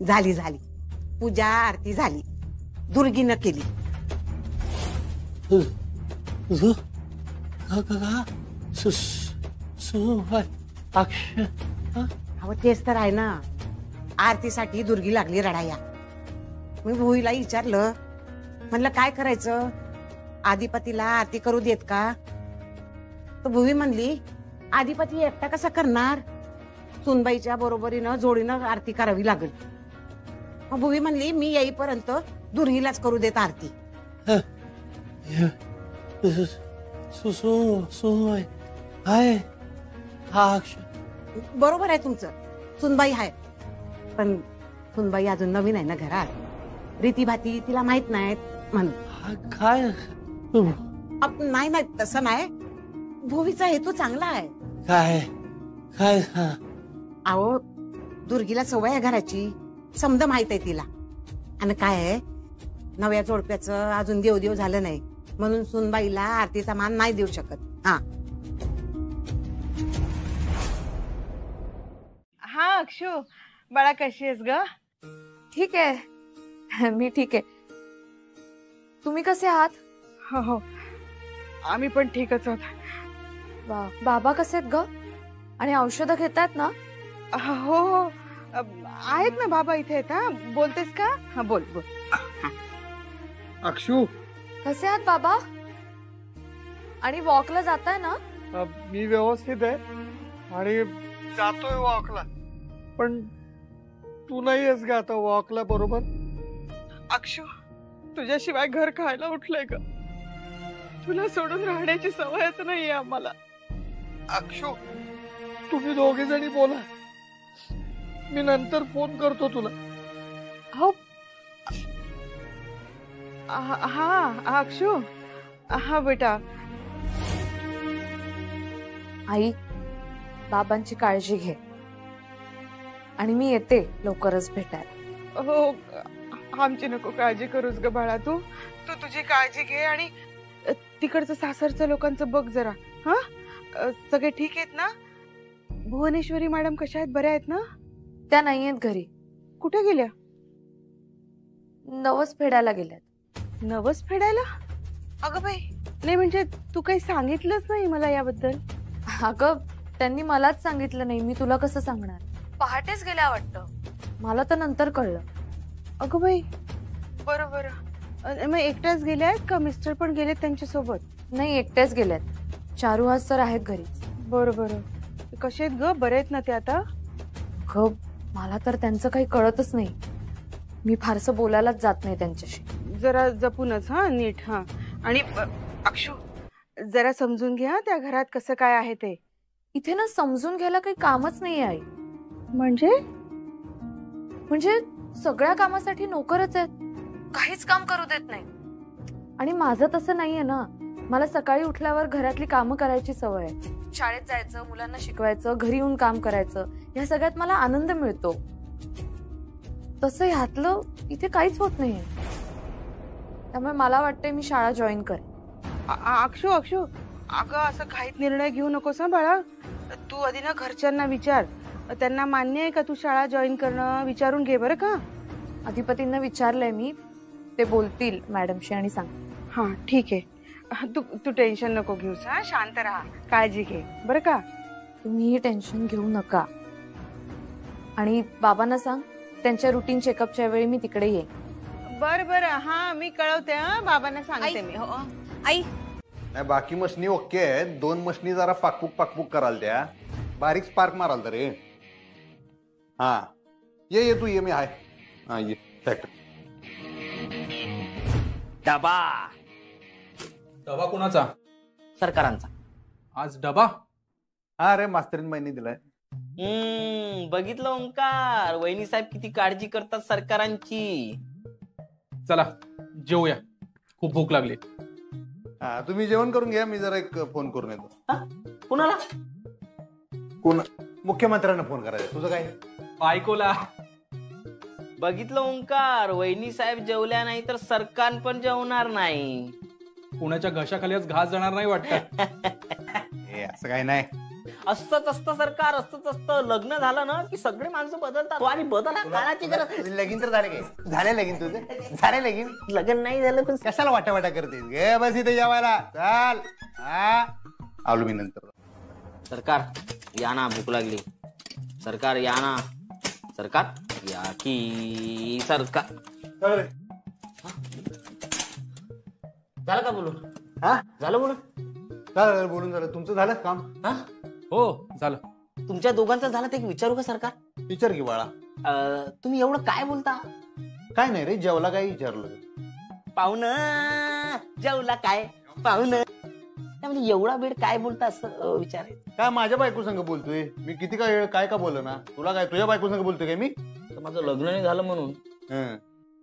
झाली झाली पूजा आरती झाली. दुर्गीनं केली. अहो तेच तर आहे ना. आरतीसाठी दुर्गी लागली रडाया. मी भुईला विचारलं, म्हणलं काय करायचं, आदिपतीला आरती करू देत का? तर भुवी म्हणली आदिपती एकटा कसा करणार, सुनबाईच्या बरोबरीनं जोडीनं आरती करावी लागेल. मग भुवी म्हणली मी येईपर्यंत दुर्गीलाच करू देत आरती. बरोबर आहे तुमचं. सुनबाई आहे पण सुनबाई अजून नवीन आहे ना घरात. रीतीभाती तिला माहित नाहीत म्हणून. काय नाही तसं नाही. भुवीचा हेतू चांगला आहे. काय काय अहो दुर्गीला सवय आहे घराची, समज माहित आहे तिला. आणि काय आहे नव्या जोडप्याचं अजून देव झालं नाही म्हणून सुनबाईला आरतीचा मान नाही देऊ शकत. हा अक्षू, बाळा कशी आहेस ग? ठीक आहे, मी ठीक आहे. तुम्ही कसे आहात? हो हो, आम्ही पण ठीकच आहोत. वा, बाबा कसे आहेत ग? आणि औषधं घेतायत ना? हो हो, आहेत ना बाबा इथे आहेत. हा, बोलतेस का? हा, बोल बोल. अक्षू, कसे आहात बाबा? आणि वॉकला जाताय ना? मी व्यवस्थित आहे आणि जातोय वॉकला. पण तू नाही आहेस का आता वॉकला बरोबर? अक्षू, तुझ्याशिवाय घर खायला उठलंय ग. तुला सोडून राहण्याची सवयच नाहीये आम्हाला. अक्षू, तुम्ही दोघे जणी बोला, मी नंतर फोन करतो तुला. हो. हा अक्षू, हा बेटा. आई, बाबांची काळजी घे आणि मी येते लवकरच भेटायला. हो, आमची नको काळजी करूस ग बाळा. तू तुझी काळजी घे आणि तिकडचं सासरच्या लोकांचं बघ जरा. हा, सगळे ठीक आहेत ना? भुवनेश्वरी मॅडम कशा आहेत? बऱ्या आहेत ना? त्या नाही आहेत घरी. कुठे गेल्या? नवस फेडायला गेल्यात. नवस फेडायला? अगं बाई, नाही म्हणजे तू काही सांगितलंच नाही मला याबद्दल. अगं, त्यांनी मलाच सांगितलं नाही, मी तुला कसं सांगणार? पहाटेच गेल्या वाटतं, मला तर नंतर कळलं. अगं बाई, बरं बरं. मग एकट्याच गेल्या आहेत का मिस्टर पण गेलेत त्यांच्या सोबत? नाही, एकट्याच गेल्यात. चारू आज तर आहेत घरी. बरं बरं. कसे आहेत ग? बरे आहेत ना ते आता? ग, मला तर त्यांचं काही कळतच नाही. मी फारसं बोलायलाच जात नाही त्यांच्याशी. जरा जपूनच. हा, नीट. हा, आणि अक्षू, जरा समजून घ्या त्या घरात कसं काय आहे ते. इथे ना समजून घ्यायला काही कामच नाही आई. म्हणजे सगळ्या कामासाठी नोकरच आहेत, काहीच काम करू देत नाही. आणि माझं तसं नाहीये ना. मला सकाळी उठल्यावर घरातली कामं करायची सवय आहे. शाळेत जायचं, मुलांना शिकवायचं, घरी येऊन काम करायचं, या सगळ्यात मला आनंद मिळतो. तसं ह्यातलं इथे काहीच होत नाहीये. त्यामुळे मला वाटतंय मी शाळा जॉईन करेन. अक्षू अक्षू, अगं असं काहीच निर्णय घेऊ नकोस ना बाळा. तू आधी ना घरच्यांना विचार, त्यांना मान्य आहे का तू शाळा जॉईन करणं, विचारून घे बरं का. अधिपतींना विचारलंय मी, ते बोलतील मॅडमशी आणि सांग. हा, ठीक आहे. तू टेन्शन नको घेऊस. हा, शांत राहा, काळजी घे बरं का. तुम्हीही टेन्शन घेऊ नका. आणि बाबांना सांग त्यांच्या रुटीन चेकअपच्या वेळी मी तिकडे येईन. बरं बरं. हा, मी कळवते. हा, बाबांना सांगते मी. हो आई, नाही, बाकी मशनी ओके आहेत. 2 मशनी जरा पाकपूक कराल, त्या बारीक स्पार्क माराल तर रे. हा, ये तू ये, मी आहे. हा, ये फॅक्ट. डबा कुणाचा? सरकारांचा. आज डबा? हा रे, मास्तरीन बाईंनी दिलाय. बघितलं ओंकार, वहिनी साहेब किती काळजी करतात सरकारांची. चला जेवूया, खूप भूक लागली. हा, तुम्ही जेवण करून घ्या, मी जरा एक फोन करून येतो. कुणाला? मुख्यमंत्र्यांना फोन करायचा. तुझं काय? बायकोला. बघितलं ओंकार, वहिनी साहेब जेवल्या नाही तर सरकार पण जेवणार नाही. कुणाच्या घशाखाली आज घास जाणार नाही वाटतं. असं काय नाही. असंच असतं सरकार, असंच असतं. लग्न झालं ना की सगळे माणसं बदलतात. आणि बदल काळाची गरज. लगीन तर झाले काय? झाले लगीन तुझे? झाले लगीन? लग्न नाही झालं पण कशाला वाटावाटा करतेस गे? बस इथे जेवायला चाल. आलो मी नंतर. सरकार या ना, भूक लागली. सरकार या ना. सरकार या की. सरकार झालं का बोलून? हा, झालं बोलून? झालं बोलून. झालं तुमचं? झालं काम? हा, हो झालं. तुमच्या दोघांचं झालं ते विचारू का सरकार? विचार की बाळा. तुम्ही एवढं काय बोलता? काय नाही रे, जेवला काय विचारलं. पाहुणं जेवला काय? पाहुणं म्हणजे एवढा वेळ काय बोलता असं विचारायचं. काय माझ्या बायको संग बोलतोय मी? किती काय वेळ काय का बोल ना? तुला काय तुझ्या बायको संग बोलतोय काय मी? माझं लग्न नाही झालं म्हणून.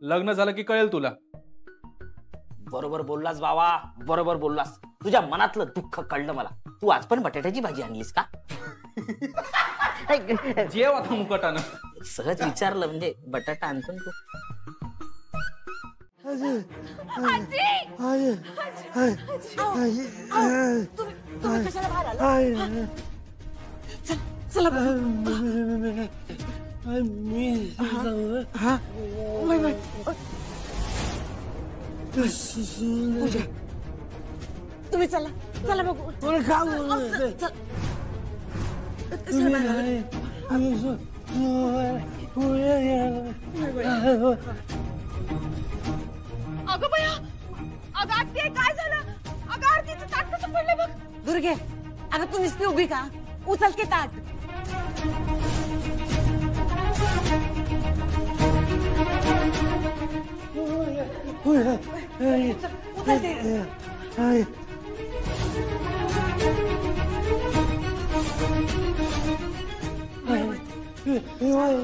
लग्न झालं की कळेल तुला. बरोबर बोललास बाबा, बरोबर बोललास. तुझ्या मनातलं दुःख कळलं मला. तू आज पण बटाट्याची भाजी आणलीस का? जेव आता मुकटानं. सहज विचारलं म्हणजे बटाटा आणतो तू. चला पूजा तुम्ही चला चला बघू अगं बया, अगं आत्ते काय झालं? अगं आरतीचं ताट कसं पडलं बघ. दुर्गे अगं तू नुसती उभी का उचल की ताट.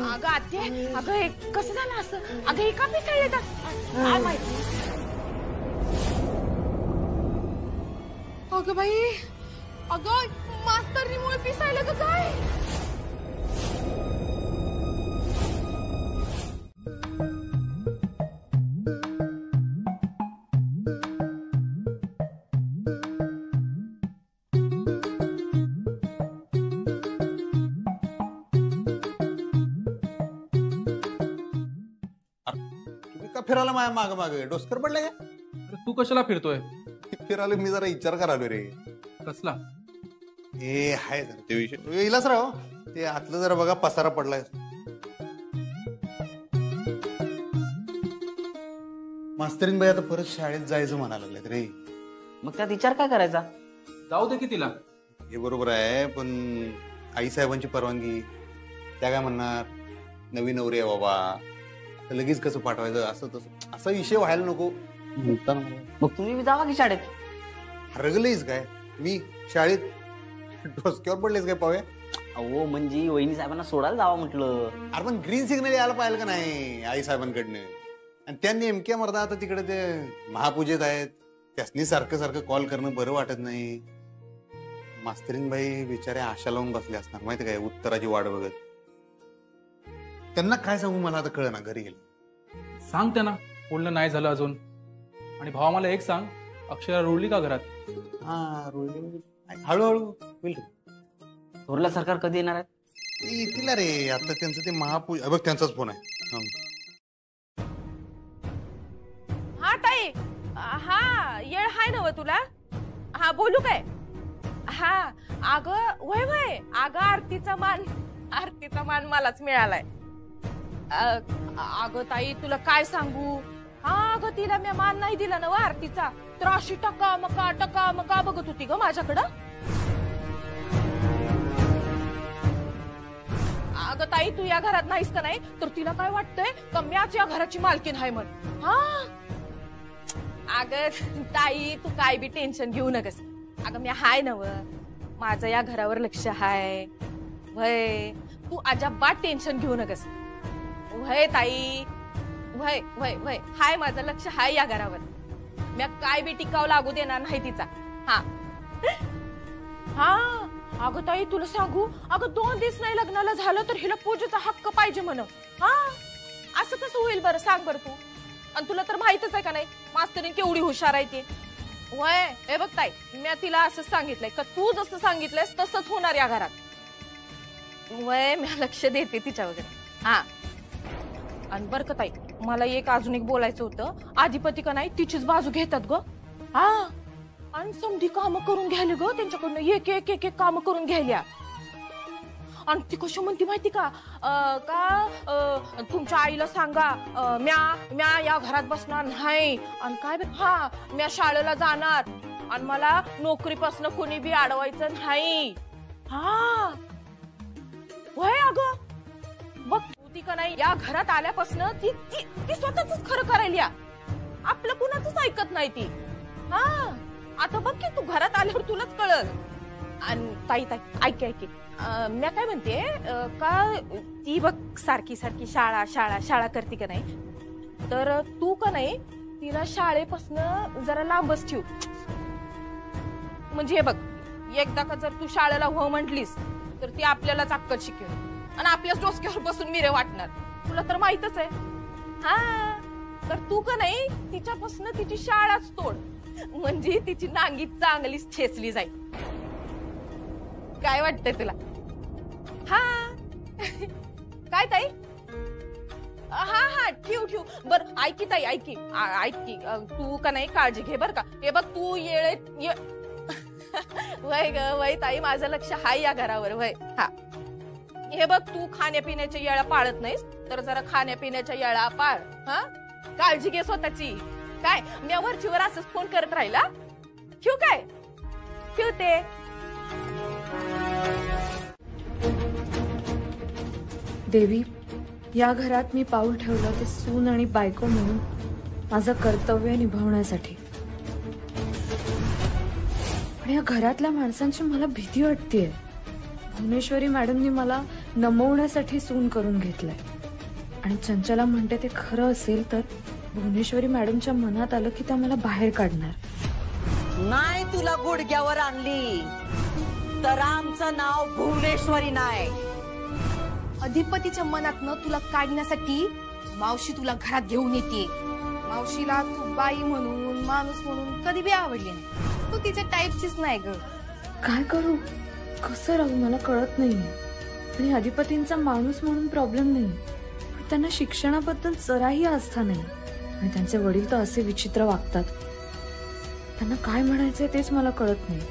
अगं आत्ते, अगं हे कसं झालं असं? अगं हे का पिसळले का? काय माहिती. अगं बाई, अगं मास्तरीमुळे पिसायला का काय? फिरायला माझ्या माग माग डोसकर पडले का? तू कशाला फिरतोय? फिरायला मी जरा विचार करालो रे. कसला? हे हाय जरा ते विषय इलाच राव ते आतलं जरा बघा पसारा पडलाय. मास्तरीन बाई आता परत शाळेत जायचं म्हणायला लागलेत रे. मग त्यात विचार काय करायचा? जाऊ दे की तिला. हे बरोबर आहे पण आई साहेबांची परवानगी त्या काय म्हणणार नवीन नवरी आहे बाबा लगेच कसं पाठवायचं असं तसं असा विषय व्हायला नको. मग तुम्ही जावा की शाळेत. हरगलेच काय मी शाळेत डोसक्यावर पडलेच काय पावे. अहो म्हणजे वहिनी साहेबांना सोडायला जावा म्हटलं. अरे पण ग्रीन सिग्नल यायला पाहिलं का नाही आई साहेबांकडनं. आणि त्या नेमक्या मर्दा आता तिकडे ते महापूजेत आहेत त्यासनी सारखं सारखं कॉल करणं बरं वाटत नाही. मास्तरीन बाई बिचारे आशा लावून बसले असणार माहिती काय उत्तराची वाट बघत. त्यांना काय सांगू मला आता कळना घरी गेलं. सांग त्यांना बोलणं नाही झालं अजून. आणि भावा मला एक सांग अक्षरा रुळली का घरात? हा रुळली हळूहळू होईल. थोरला सरकार कधी येणार आहे? येतील रे आता त्यांचं ते महापूजा बघ त्यांचाच फोन आहे. हा ताई, हा येळ हाय नव तुला? हा बोलू काय? हा अगं वय वय अगं आरतीचा मान मलाच मिळालाय. अगं ताई तुला काय सांगू. हा अगं तिला मी मान नाही दिला ना आरतीचा तर अशी टका मका बघत होती ग माझ्याकडं. अगं ताई तू या घरात नाहीस का नाही तर तिला काय वाटतंय का म्याच या घराची मालकीन आहे म्हण. हा अगं ताई तू काय बी टेन्शन घेऊ नकस. अगं मी हाय नव माझं या घरावर लक्ष हाय. वय तू अजिबात टेन्शन घेऊ नकस. वय ताई वय वय वय हाय माझं लक्ष हाय या घरावर. मी काय बी टिकाव लागू देणार नाही तिचा. हा हा अगं ताई तुला सांगू अगं 2 दिवस नाही लग्नाला झालं तर हिला पूजेचा हक्क पाहिजे म्हण. हा असं कसं होईल बरं सांग बरं तू. आणि तुला तर माहितच आहे का नाही मास्तरीन केवढी हुशार आहे ती. वय हे बघ ताई मी तिला असं सांगितलंय का तू जसं सांगितलंयस तसंच होणार या घरात. वय मी लक्ष देते तिच्या वगैरे. हा आणि बरं का ताई मला अजून एक बोलायचं होतं. अधिपती का नाही तिचीच बाजू घेतात ग. हा आणि समधी कामं करून घ्यायला ग त्यांच्याकडनं एक एक एक एक कामं करून घ्यायला. आणि ती कशी म्हणती माहिती का तुमच्या आईला सांगा म्या या घरात बसणार नाही. आणि काय हा म्या शाळेला जाणार आणि मला नोकरीपासून कोणी बी अडवायचं नाही. हा वय अगं बघ ती का नाही या घरात आल्यापासून ती स्वतःच खरं करायला आपलं कुणाच ऐकत नाही ती. हा आता बघ की तू घरात आल्यावर तुलाच कळल. आणि ताई ऐक मी काय म्हणते का ती बघ सारखी सारखी शाळा करते का नाही तर तू का नाही तिला शाळेपासून जरा लांबच ठेव. म्हणजे हे बघ एकदा का जर तू शाळेला हो म्हटलीस तर ती आपल्यालाच अक्कल शिकेल आणि आपल्याच डोसक्यावर बसून मिरे वाटणार. तुला तर माहितच आहे. हा तर तू का नाही तिच्यापासून तिची शाळाच तोड म्हणजे तिची नांगी चांगलीच ठेचली जाईल. काय वाटतंय तुला? हा काय ताई? हा हा ठेव ठेव. बर ऐकी ताई ऐकी ऐकी तू का नाही काळजी घे बर का. हे बघ तू वय ग वय ताई माझं लक्ष हाय या घरावर वय. हा हे बघ तू खाण्यापिण्याच्या येळा पाळत नाहीस तर जरा खाण्यापिण्याच्या येळा पाळ. हा काळजी घे स्वतःची. काय मी वरचीवर असंच फोन करत राहिला. ठेवू काय? ठेवते. देवी, या घरात मी पाऊल ठेवलं ते सून आणि बायको म्हणून माझं कर्तव्य निभावण्यासाठी. पण या घरातल्या माणसांची मला भीती वाटतेय. भुवनेश्वरी मॅडमनी मला नमवण्यासाठी सून करून घेतलंय आणि चंचला म्हणते ते खरं असेल तर भुवनेश्वरी मॅडमच्या मनात आलं की त्या मला बाहेर काढणार. नाही तुला गुडघ्यावर आणली तर आमचं नाव भुवनेश्वरी नाही. अधिपतीच्या मनातनं तुला काढण्यासाठी मावशी तुला घरात घेऊन येते. मावशीला तू बाई म्हणून माणूस म्हणून कधी बी आवडली नाही. तू तिच्या टाईपचीच नाही ग. काय करू, कसं राहू मला कळत नाहीये. आणि अधिपतींचा माणूस म्हणून प्रॉब्लेम नाही, पण त्यांना शिक्षणाबद्दल जराही आस्था नाही. आणि त्यांचे वडील तर असे विचित्र वागतात. त्यांना काय म्हणायचंय तेच मला कळत नाही.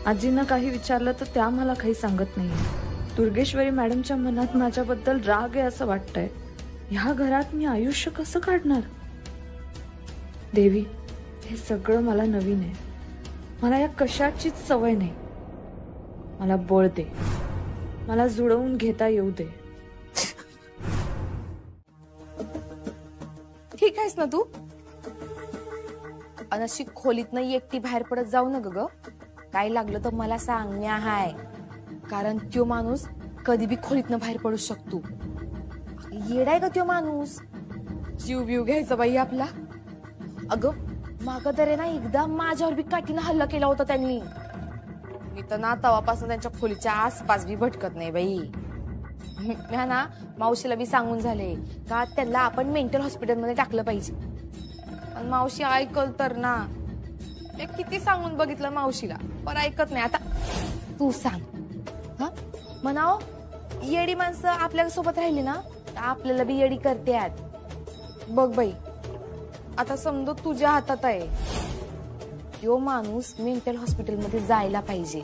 आजींना काही विचारलं तर त्या मला काही सांगत नाही. दुर्गेश्वरी मॅडमच्या मनात माझ्याबद्दल राग आहे असं वाटतंय. ह्या घरात मी आयुष्य कसं काढणार? देवी, हे सगळं मला नवीन आहे. मला या कशाचीच सवय नाही. मला बळ दे, मला जुळवून घेता येऊ दे. ठीक आहेस ना तू? अनशी खोलीत नाही एकटी बाहेर पडत जाऊ न ग. काय लागलं तर मला सांग, मी आहे. कारण त्यो माणूस कधी बी खोलीतनं बाहेर पडू शकतो. येडाय का त्यो माणूस? जीव बिव घ्यायचा बाई आपला. अगं माग तर ना एकदा माझ्यावर बी काठीनं हल्ला केला होता त्यांनी. मी तर ना तवापासून त्यांच्या खोलीच्या आसपास बी भटकत नाही बाई. मी ना मावशीला बी सांगून झाले का त्यांना आपण मेंटल हॉस्पिटलमध्ये टाकलं पाहिजे. आणि मावशी ऐकल तर ना. ते किती सांगून बघितलं मावशीला पण ऐकत नाही. आता तू सांग हा म्हणाव, येडी माणसं आपल्या सोबत राहिली ना तर आपल्याला बी येडी करतात. बघ बाई, आता समजा तुझ्या हातात आहे. यो माणूस मेंटल हॉस्पिटलमध्ये जायला पाहिजे,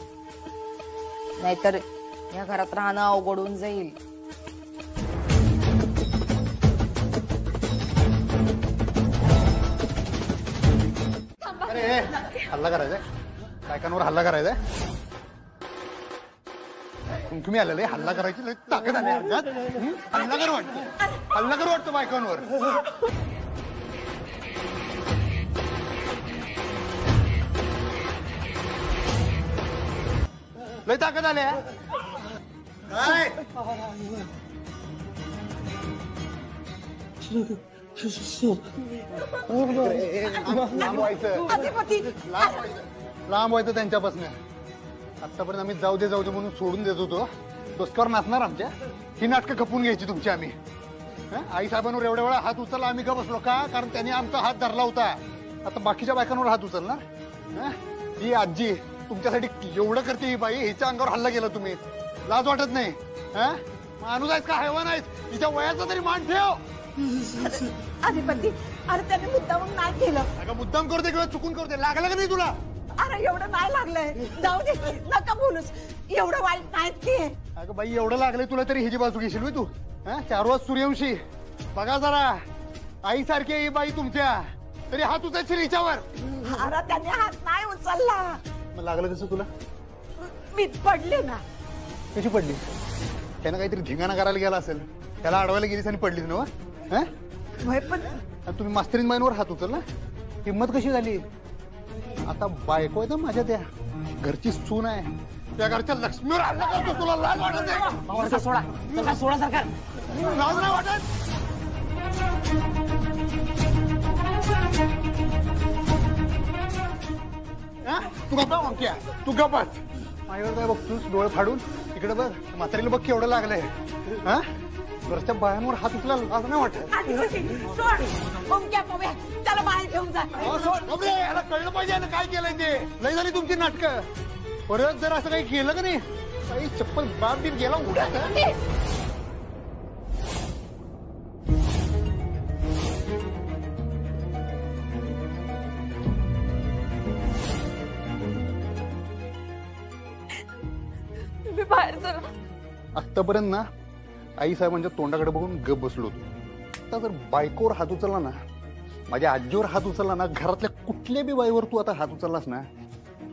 नाहीतर या घरात राहणं अवघडून जाईल. अरे हल्ला करायचंय, बायकांवर हल्ला करायचाय. तुम्ही आलेले हल्ला करायची ताकद आली अंगात. हल्ला कर वाटतं, हल्ला कर वाटतं बायकांवर. लय ताकद आल्या. लांब व्हायचं त्यांच्यापासून. आतापर्यंत आम्ही जाऊ दे म्हणून सोडून देत होतो. डोसकावर नाचणार आमच्या. ही नाटकं खपून घ्यायची तुमची आम्ही. आई साहेबांवर एवढ्या वेळा हात उचलला आम्ही का बसलो का? कारण त्यांनी आमचा हात धरला होता. आता बाकीच्या बायकांवर हात उचलणार? ही आजी तुमच्यासाठी एवढं करते ही बाई, हिच्या अंगावर हल्ला केला तुम्ही. लाज वाटत नाही? माणूस आहेस का हैवान आहेस? हिच्या वयाचा तरी मान ठेव. अधिपती, अरे त्याने मुद्दाम नाही केलं. अगं मुद्दाम करते किंवा चुकून करते, लागलं का नाही तुला? अरे एवढं नाही लागलंय, जाऊ दे, नका बोलूस. एवढं वाईट नाही ते. अगं बाई एवढं लागलंय तुला तरी हिची बाजू घेशील तू? 4 वाज सूर्यवंशी बघा जरा. आई सारखी ही बाई तुमच्या, तरी हात उचलशील हिच्यावर. अरे त्याने हात नाही उचलला. मग लागलं कसं तुला? मी पडले ना. कशी पडली? त्यानं काहीतरी धिंगाणा करायला गेला असेल, त्याला अडवायला गेलीस आणि पडलीस ना? पण तुम्ही मास्तरीन बाईंवर हात उचलला, हिंमत कशी झाली? आता बायको आहे तर माझ्या, त्या घरची सून आहे, त्या घरच्या लक्ष्मीवर हल्ला करतो. तुला लाज वाटत नाही? सोडा सरकार. लाज नाही वाटत? तू गप्पा मागत्या, तू गप्पाच. माझ्यावर काय बघतोस डोळे फाडून? इकडे बघ, म्हातारीला बघ केवढं लागलंय. घरच्या बायांवर हात उचलायला लाज नाही वाटत? त्याला बाहेर घेऊन जा. याला कळलं पाहिजे काय केलंय ते. लय झाली तुमची नाटकं. परत जर असं काही केलं का नाही ताई चप्पल बाप दिन गेला उड्या तुम्ही बाहेर चला. आतापर्यंत ना आई साहेबांच्या तोंडाकडे बघून गप बसलो होतो. आता जर बायकोवर हात उचलला ना, माझ्या आजीवर हात उचलला ना, घरातल्या कुठल्या बी बाईवर तू आता हात उचललास ना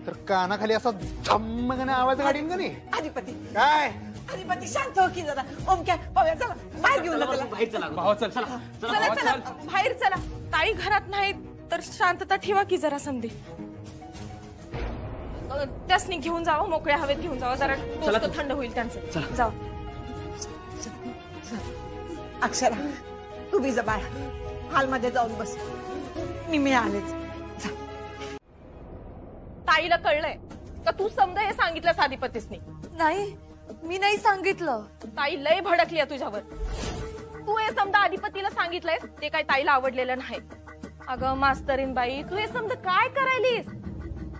तर कानाखाली असा झम्मगाने आवाज काढीन का नाही. अधिपती काय अधिपती शांत हो की जरा. ओमक्या पाव्या चला बाहेर घेऊन जा त्याला. चला चला बाहेर चला. ताई घरात नाहीत तर शांतता ठेवा की जरा समधी. त्यासनी घेऊन जावं, मोकळ्या हवेत घेऊन जावं, जरा डोकं थंड होईल त्यांचं. जाऊ. अक्षरा तू बी जा बाहेर हॉलमध्ये जाऊन बस. मी आलेच. ताईला कळलंय का तू समजा हे सांगितलं अधिपतीसनी? नाही, मी नाही सांगितलं. ताई लय भडकली तुझ्यावर. तू हे समजा अधिपतीला सांगितलंय ते काय ताईला आवडलेलं नाही. अगं मास्तरीन बाई, तू हे समजा काय करायलीस?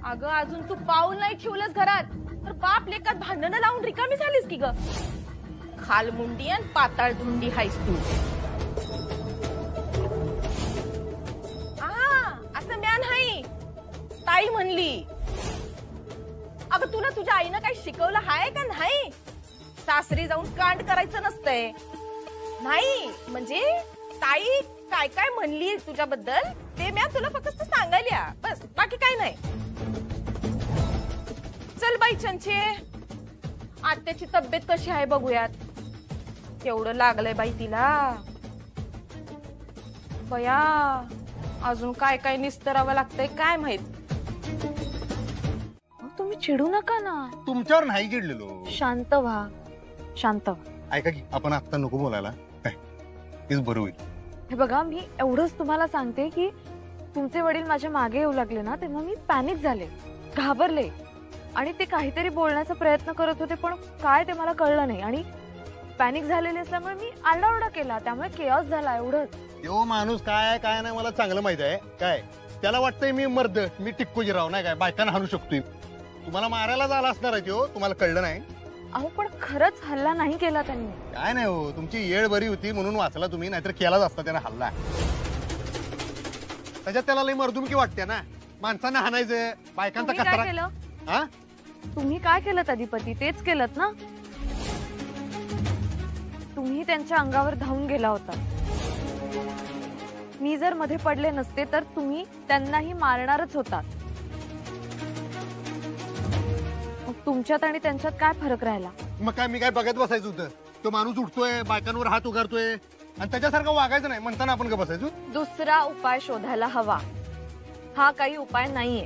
अगं अजून तू पाऊल नाही ठेवलंस घरात तर बाप लेकात भांडणं लावून रिकामी झालीस की ग. खालमुंडी आणि पाताळ धुंडी हायस तू. असं म्या नाही, ताई म्हणली. अगं तुला तुझ्या आईनं काही शिकवलं हाय का नाही? सासरी जाऊन कांड करायचं नसतंय. नाही म्हणजे ताई काय काय म्हणली तुझ्याबद्दल ते म्या तुला फक्त सांगायला, बस बाकी काय नाही. चल बाई चंचे, आत्याची तब्येत कशी आहे बघूयात. केवढं लागलंय बाई तिला. बया अजून काय काय निस्तरावं लागतंय काय माहित. तुम्ही चिडू नका ना. तुमच्यावर नाही चिडलेलो. शांत व्हा, शांत व्हा. ऐका की आपण आता नको बोलायला, काय तेच बरं होईल. हे बघा, मी एवढंच तुम्हाला सांगते की तुमचे वडील माझ्या मागे येऊ लागले ना तेव्हा मी पॅनिक झाले, घाबरले आणि ते काहीतरी बोलण्याचा प्रयत्न करत होते पण काय ते मला कळलं नाही. आणि पॅनिक झालेले असल्यामुळे मी आरडाओरडा केला, त्यामुळे केऑस झाला. एवढंच. तो माणूस काय काय नाही मला चांगलं माहित आहे. काय त्याला वाटतंय मी मर्द, मी टिक्कोजीराव नाही काय, बायकांना हाणू शकतोय. तुम्हाला मारायला झाला असणार आहे तो, तुम्हाला कळलं नाही. अहो पण खरंच हल्ला नाही केला त्यांनी. काय नाही हो, तुमची येळ बरी होती म्हणून वाचला तुम्ही, नाहीतर केलाच असता त्याने हल्ला. त्याच्यात त्याला लई मर्दुमकी वाटते ना, माणसांना हाणायचं, बायकांचा तुम्ही काय कचरा. केलं? हा तुम्ही काय केलं अधिपती? तेच केलं ना. तुम्ही त्यांच्या अंगावर धावून गेला होता. मी जर मध्ये पडले नसते तर तुम्ही त्यांनाही मारणारच होतात. मग तुमच्यात आणि त्यांच्यात काय फरक राहिला? मग काय मी काय बघत बसायचं होतं? तो माणूस उठतोय, बायकांवर हात उगारतोय आणि त्याच्यासारखं वागायचं नाही म्हणताना आपण का बसायचो? दुसरा उपाय शोधायला हवा. हा काही उपाय नाहीये.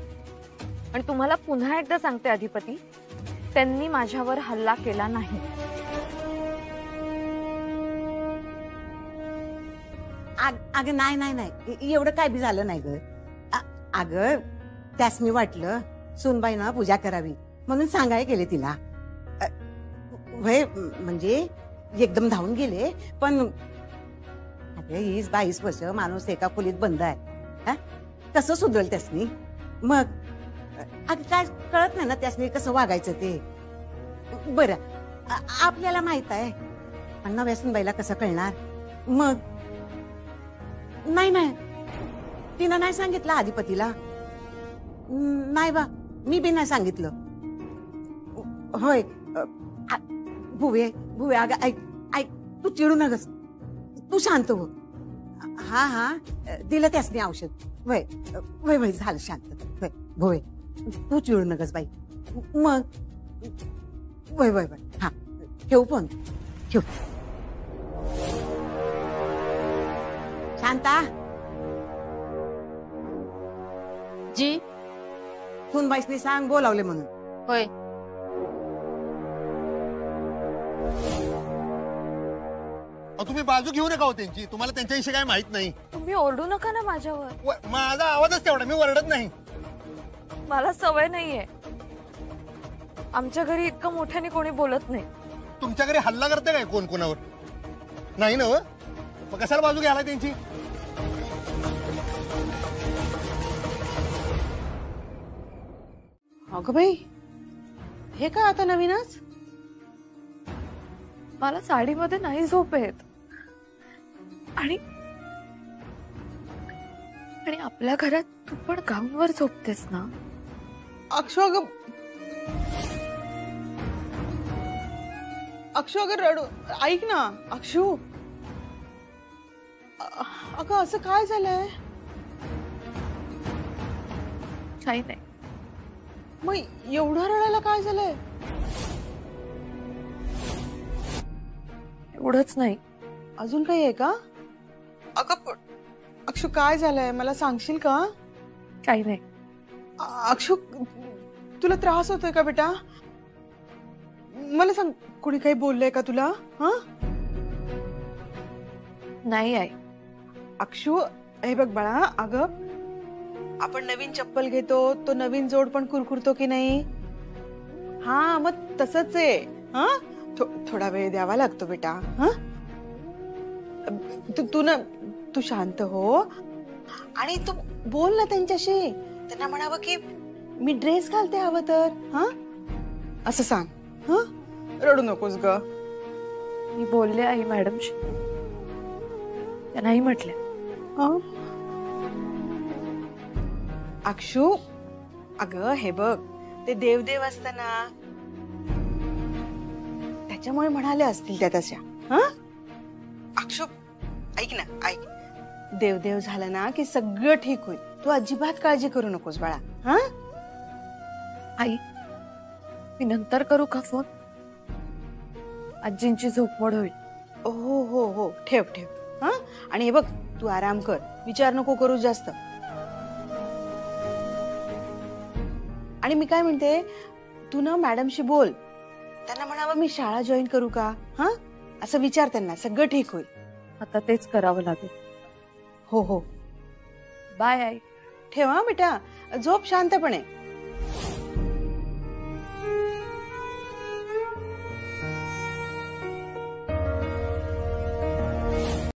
आणि तुम्हाला पुन्हा एकदा सांगते अधिपती, त्यांनी माझ्यावर हल्ला केला नाही. अगं नाही नाही नाही, एवढं काय बी झालं नाही ग. अगं त्यासनी वाटलं सुनबाई ना पूजा करावी म्हणून सांगाय गेले तिला. वय म्हणजे एकदम धावून गेले. पण अरे 20-22 वर्ष माणूस एका खोलीत बंद आहे, कसं सुधरल त्यासनी? मग अगं काय कळत नाही ना त्यासनी कसं वागायचं ते. बरं आपल्याला माहित आहे पण नव्या सुनबाईला कसं कळणार? मग नाही नाही, तिनं नाही सांगितलं अधिपतीला. नाही बा, मी बी नाही सांगितलं. होय भुवे भुवे, अगं ऐक ऐक, तू चिडू नकस, तू शांत हो. हा हा दिलं त्यासनी औषध. वय वय वय झालं शांत. वय भुवे तू चिडू नकस बाई. मग वय वय वय, हा ठेवू फोन, ठेव. शांता जी, सुनबाईसनी सांग बोलावले म्हणून. होय. तुम्ही बाजू घेऊ नका हो त्यांची, तुम्हाला त्यांच्याविषयी काय माहित नाही. तुम्ही ओरडू नका ना माझ्यावर. माझा आवाजच तेवढा, मी ओरडत नाही. मला सवय नाहीये. आमच्या घरी इतकं मोठ्याने कोणी बोलत नाही. तुमच्या घरी हल्ला करते काय कोण कोणावर? नाही ना. मग कशाला बाजू घ्यायला त्यांची? अगं बाई, हे काय आता नवीनच? मला साडीमध्ये नाही झोप येत. आणि आणि आपल्या घरात तू पण गाऊनवर झोपतेस ना. अक्षु अगं रडू ऐक ना अक्षु. अगं असं काय झालंय? काही नाही. मग एवढं रडायला काय झालंय? एवढंच नाही. अजून काही आहे का? अगं अक्षु काय झालंय मला सांगशील का? काही नाही. अक्षु तुला त्रास होतोय का बेटा? मला सांग, कोणी काही बोललंय का तुला? हा नाही आई. अक्षु हे बघ बाळा, अगं आपण नवीन चप्पल घेतो तो नवीन जोड पण कुरकुरतो की नाही? हा मग तसंच आहे. हा थोडा वेळ द्यावा लागतो बेटा. हा तू शांत हो आणि तू बोल ना त्यांच्याशी. त्यांना म्हणावं की मी ड्रेस घालते हवं तर. हा असं सांग. हा रडू नकोस ग. मी बोलले आई मॅडमशी. त्यांनाही म्हटले. अक्षु अगं हे बघ, ते देवदेव असताना त्याच्यामुळे म्हणाले असतील त्या तशा. हा अक्षु ऐक ना, ऐक. देवदेव झालं ना की सगळं ठीक होईल. तू अजिबात काळजी करू नकोस बाळा. हा आई मी नंतर करू का फोन? आजींची झोपमोड होईल. हो हो हो ठेव ठेव. हा आणि हे बघ, तू आराम कर, विचार नको करू जास्त. आणि मी काय म्हणते, तू ना मॅडमशी बोल. त्यांना म्हणावं मी शाळा जॉईन करू का? हा असं विचार त्यांना, सगळं ठीक होईल. आता तेच करावं लागेल. हो हो बाय आई. ठेवा बेटा, झोप शांतपणे.